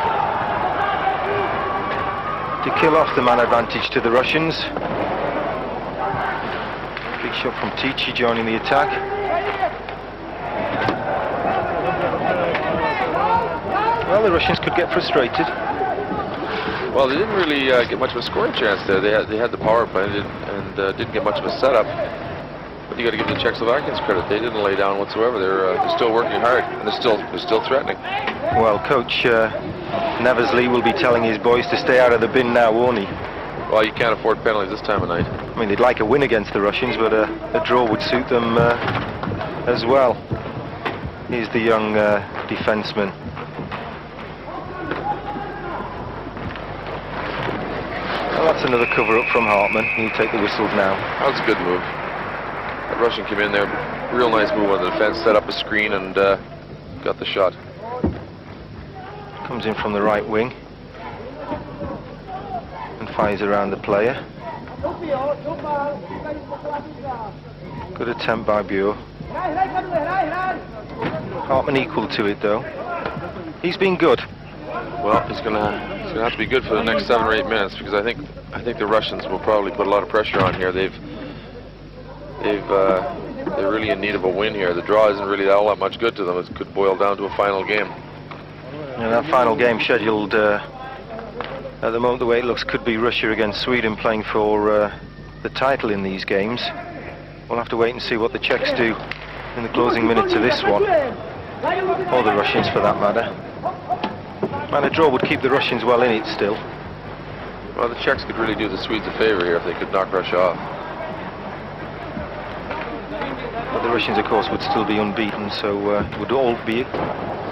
to kill off the man advantage to the Russians. Big shot from Tichy joining the attack. Well, the Russians could get frustrated. Well, they didn't really get much of a scoring chance there. They had the power play and didn't get much of a setup. But you got to give the Czechoslovakians credit. They didn't lay down whatsoever. They're still working hard, and they're still threatening. Well, Coach Neversley will be telling his boys to stay out of the bin now, won't he? Well, you can't afford penalties this time of night. I mean, they'd like a win against the Russians, but a draw would suit them as well. Here's the young defenseman. Well, that's another cover-up from Hartmann. He'll take the whistles now. That was a good move. That Russian came in there, real nice move on the defense, set up a screen and got the shot. Comes in from the right wing and fires around the player. Good attempt by Buer. Hartmann equal to it though. He's been good. Well, he's gonna have to be good for the next 7 or 8 minutes, because I think the Russians will probably put a lot of pressure on here. They're really in need of a win here. The draw isn't really all that much good to them. It could boil down to a final game. And that final game scheduled at the moment, the way it looks, could be Russia against Sweden playing for the title in these games. We'll have to wait and see what the Czechs do in the closing minutes of this one, or the Russians for that matter. And a draw would keep the Russians well in it still. Well, the Czechs could really do the Swedes a favor here if they could knock Russia off. But the Russians, of course, would still be unbeaten, so would all be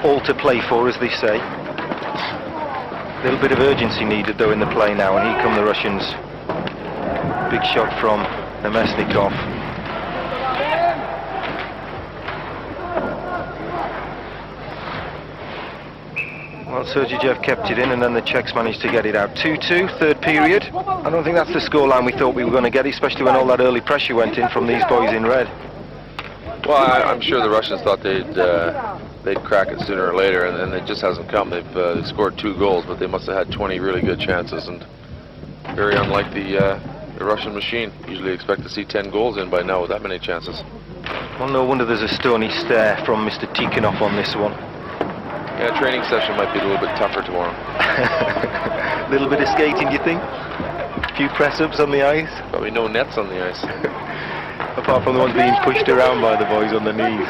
all to play for, as they say. A little bit of urgency needed, though, in the play now, and here come the Russians. Big shot from Namestnikov. Well, Sergeyev kept it in, and then the Czechs managed to get it out. 2-2, third period. I don't think that's the scoreline we thought we were going to get, especially when all that early pressure went in from these boys in red. Well, I'm sure the Russians thought they'd crack it sooner or later, and it just hasn't come. They've scored 2 goals, but they must have had 20 really good chances, and very unlike the Russian machine. Usually expect to see 10 goals in by now with that many chances. Well, no wonder there's a stony stare from Mr. Tikhonov on this one. Yeah, training session might be a little bit tougher tomorrow. A little bit of skating, do you think? A few press-ups on the ice? Probably no nets on the ice. Apart from the ones being pushed around by the boys on the knees.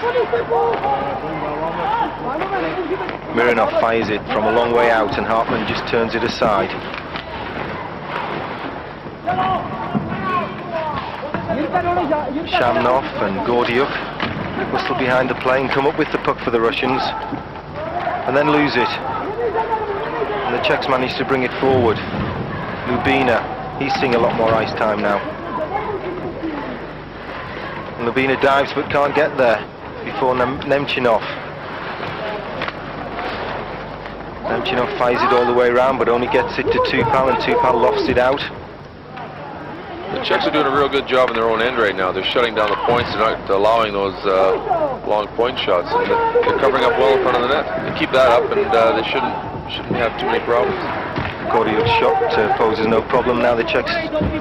Mironov fires it from a long way out, and Hartmann just turns it aside. Jamnov and Gordiюk whistle behind the play and come up with the puck for the Russians, and then lose it. And the Czechs manage to bring it forward. Lubina, he's seeing a lot more ice time now. And Lubina dives but can't get there before Nemchinov. Nemchinov fires it all the way around, but only gets it to Tupal, and Tupal lofts it out. The Czechs are doing a real good job in their own end right now. They're shutting down the points. They're not allowing those long point shots, and they're covering up well in front of the net. They keep that up, and they shouldn't have too many problems. Gordiuk's shot poses no problem. Now the Czechs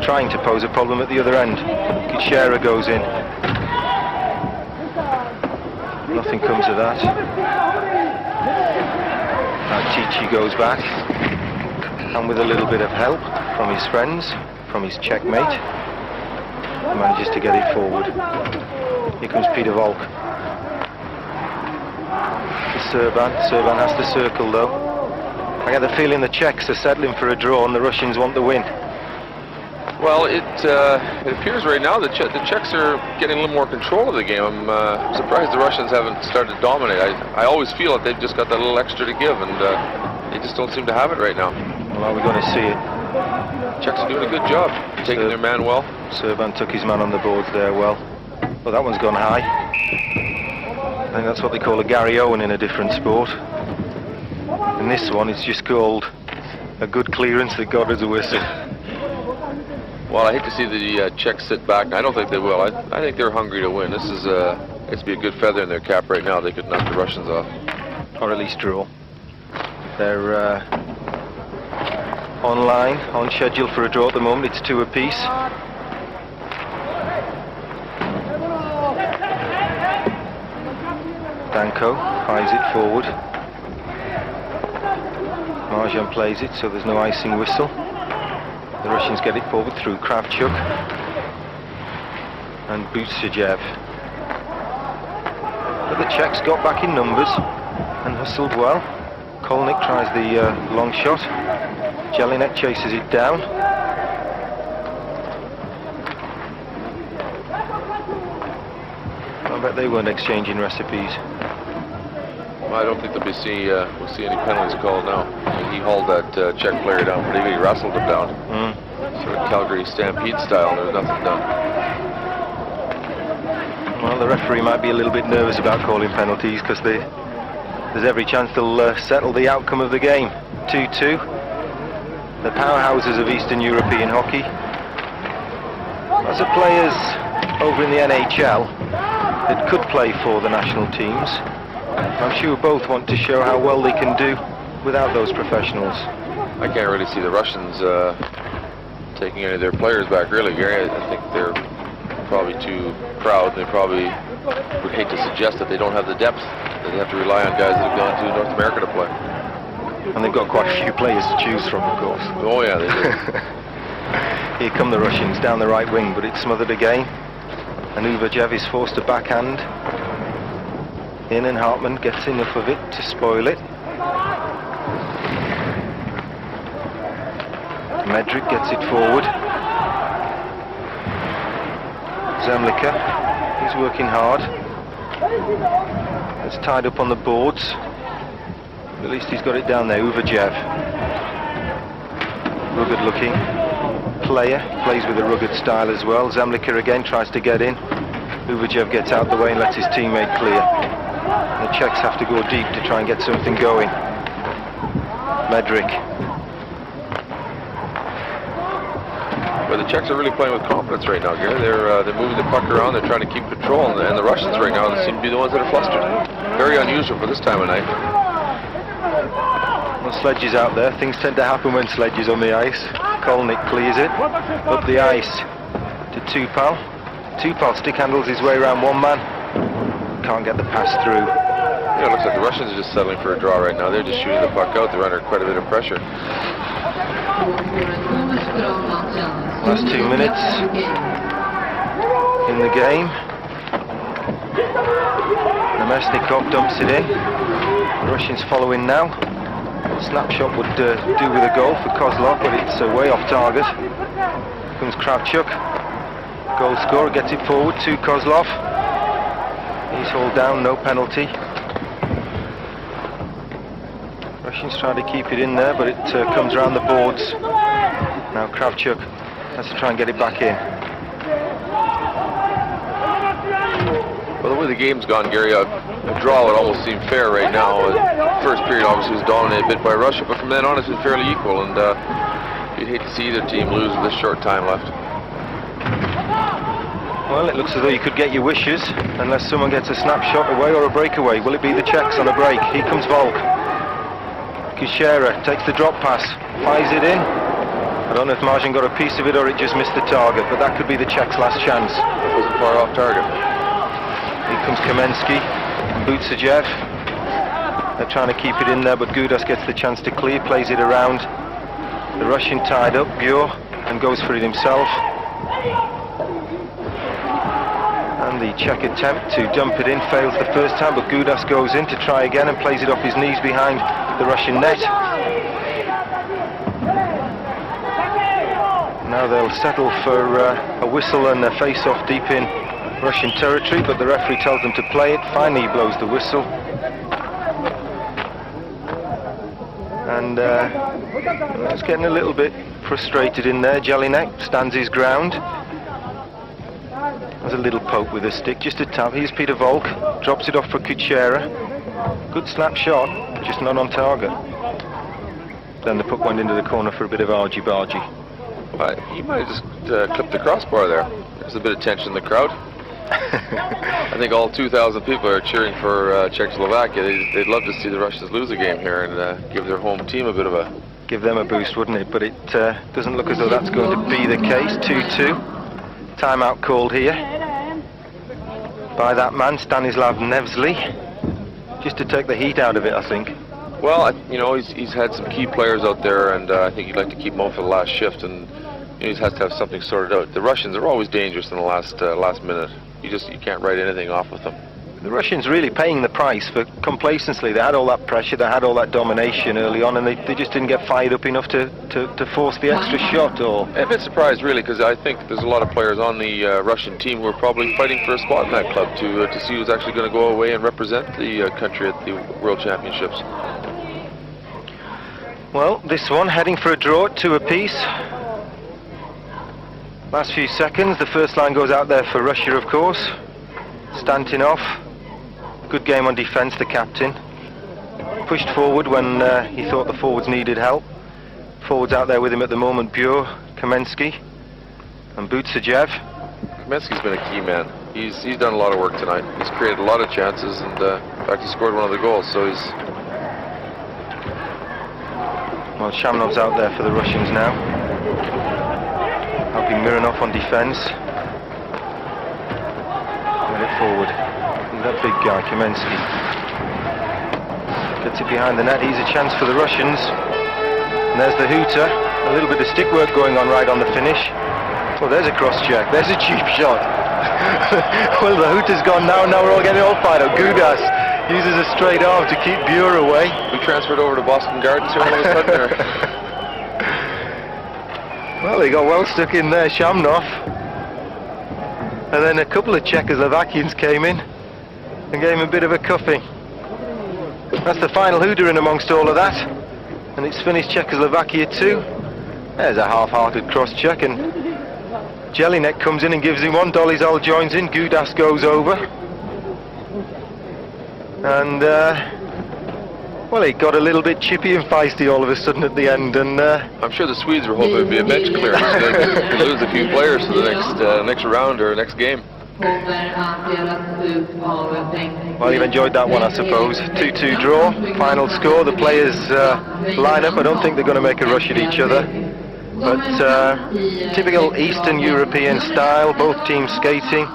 trying to pose a problem at the other end. Kishera goes in. Nothing comes of that. Now Chichi goes back, and with a little bit of help from his friends, from his Czech mate, he manages to get it forward. Here comes Peter Volk. Serban has to circle though. I get the feeling the Czechs are settling for a draw and the Russians want the win. Well, it appears right now that the Czechs are getting a little more control of the game. I'm surprised the Russians haven't started to dominate. I always feel that they've just got that little extra to give, and they just don't seem to have it right now. Well, are we going to see it? Czechs are doing a good job, taking their man well. Serban took his man on the boards there well. Well, that one's gone high. I think that's what they call a Gary Owen in a different sport. In this one, it's just called a good clearance that got us a whistle. Well, I hate to see the Czechs sit back, and I don't think they will. I think they're hungry to win. This is it's be a good feather in their cap right now. They could knock the Russians off, or at least draw. They're on schedule for a draw at the moment. It's 2 apiece. Danko fires it forward. Marьin plays it, so there's no icing whistle. The Russians get it forward through Kravchuk and Buczajev. But the Czechs got back in numbers and hustled well. Kolnik tries the long shot. Jelinek chases it down. I bet they weren't exchanging recipes. Well, I don't think we'll see any penalties called now. He hauled that Czech player down pretty good. He wrestled him down. Sort of Calgary Stampede style, and there was nothing done. Well, the referee might be a little bit nervous about calling penalties because there's every chance they'll settle the outcome of the game. 2-2. The powerhouses of Eastern European hockey. As the players over in the NHL that could play for the national teams, I'm sure both want to show how well they can do without those professionals. I can't really see the Russians taking any of their players back, really, Gary. I think they're probably too proud. They probably would hate to suggest that they don't have the depth, that they have to rely on guys that have gone to North America to play. And they've got quite a few players to choose from, of course. Oh yeah, they do. Here come the Russians down the right wing, but it's smothered again. And Уваев is forced to backhand. In, and Hartmann gets enough of it to spoil it. Medrick gets it forward. Zemlica, he's working hard. It's tied up on the boards. At least he's got it down there. Уваев. Rugged looking player, plays with a rugged style as well. Zemlica again tries to get in. Уваев gets out the way and lets his teammate clear. The Czechs have to go deep to try and get something going. Medrick. But the Czechs are really playing with confidence right now, Gary. They're moving the puck around, they're trying to keep control, and the Russians right now seem to be the ones that are flustered. Very unusual for this time of night. Well, Sledge is out there. Things tend to happen when Sledge is on the ice. Kolnick clears it. Up the ice to Tupal. Tupal stick handles his way around one man. Can't get the pass through. Yeah, it looks like the Russians are just settling for a draw right now. They're just shooting the puck out. They're under quite a bit of pressure. Last 2 minutes in the game. Namestnikov dumps it in. The Russians following now. Snapshot would do with a goal for Kozlov, but it's way off target. Comes Kravchuk. Goal scorer gets it forward to Kozlov. He's hauled down, no penalty. Russians try to keep it in there, but it comes around the boards. Now Kravchuk has to try and get it back in. Well, the way the game's gone, Gary, a draw would almost seem fair right now. First period obviously was dominated a bit by Russia, but from then on it's been fairly equal, and you'd hate to see either team lose with this short time left. Well, it looks as though you could get your wishes, unless someone gets a snapshot away or a breakaway. Will it be the Czechs on a break? Here comes Volk. Kishera takes the drop pass, fires it in. I don't know if Marьin got a piece of it or it just missed the target, but that could be the Czechs' last chance. It wasn't far off target. Here comes Kamensky and Buczajev. They're trying to keep it in there, but Gudas gets the chance to clear, plays it around. The Russian tied up, Bure, and goes for it himself. And the Czech attempt to dump it in fails the first time, but Gudas goes in to try again and plays it off his knees behind the Russian net. Now they'll settle for a whistle and a face-off deep in Russian territory, but the referee tells them to play it. Finally he blows the whistle. And it's getting a little bit frustrated in there. Jelinek stands his ground. There's a little poke with a stick, just a tap. Here's Peter Volk, drops it off for Kuchera. Good slap shot, just not on target. Then the puck went into the corner for a bit of argy-bargy. He might have just clipped the crossbar there. There's a bit of tension in the crowd. I think all 2,000 people are cheering for Czechoslovakia. They'd love to see the Russians lose a game here and give their home team a bit of a... Give them a boost, wouldn't it? But it doesn't look as though that's going to be the case. 2-2. Timeout called here by that man, Stanislav Nevsly. Just to take the heat out of it, I think. Well, you know, he's had some key players out there, and I think he'd like to keep them on for the last shift, and he has to have something sorted out. The Russians are always dangerous in the last minute. You can't write anything off with them. The Russians really paying the price for complacency. They had all that pressure, they had all that domination early on, and they just didn't get fired up enough to force the extra shot. Or I'm a bit surprised, really, because I think there's a lot of players on the Russian team who are probably fighting for a spot in that club to see who's actually going to go away and represent the country at the World Championships. Well, this one heading for a draw at 2 apiece. Last few seconds, the first line goes out there for Russia, of course. Konstantinov, good game on defence, the captain. Pushed forward when he thought the forwards needed help. Forwards out there with him at the moment, Bure, Kamensky and Buczajev. Kamensky's been a key man. He's done a lot of work tonight. He's created a lot of chances, and in fact he scored one of the goals, so he's... Well, Jamnov's out there for the Russians now. Helping Mironov on defence. Get it forward. That big guy, Kamensky. Gets it behind the net. He's a chance for the Russians. And there's the hooter. A little bit of stick work going on right on the finish. Well, there's a cross check. There's a cheap shot. Well, the hooter's gone now. Now we're all getting all fired up. Gudas uses a straight arm to keep Buer away. We transferred over to Boston Gardens here all of a sudden there. Well, he got well stuck in there, Jamnov. And then a couple of Czechoslovakians came in and gave him a bit of a cuffing. That's the final hooter in amongst all of that. And it's finished Czechoslovakia 2. There's a half-hearted cross-check, and Jelinek comes in and gives him one. Dolizal joins in. Gudas goes over. And, well, it got a little bit chippy and feisty all of a sudden at the end. And I'm sure the Swedes were hoping it would be a bench clearance. They could lose a few players for the next round or next game. Well, you've enjoyed that one, I suppose. 2-2 draw, final score. The players line up. I don't think they're going to make a rush at each other. But typical Eastern European style, both teams skating.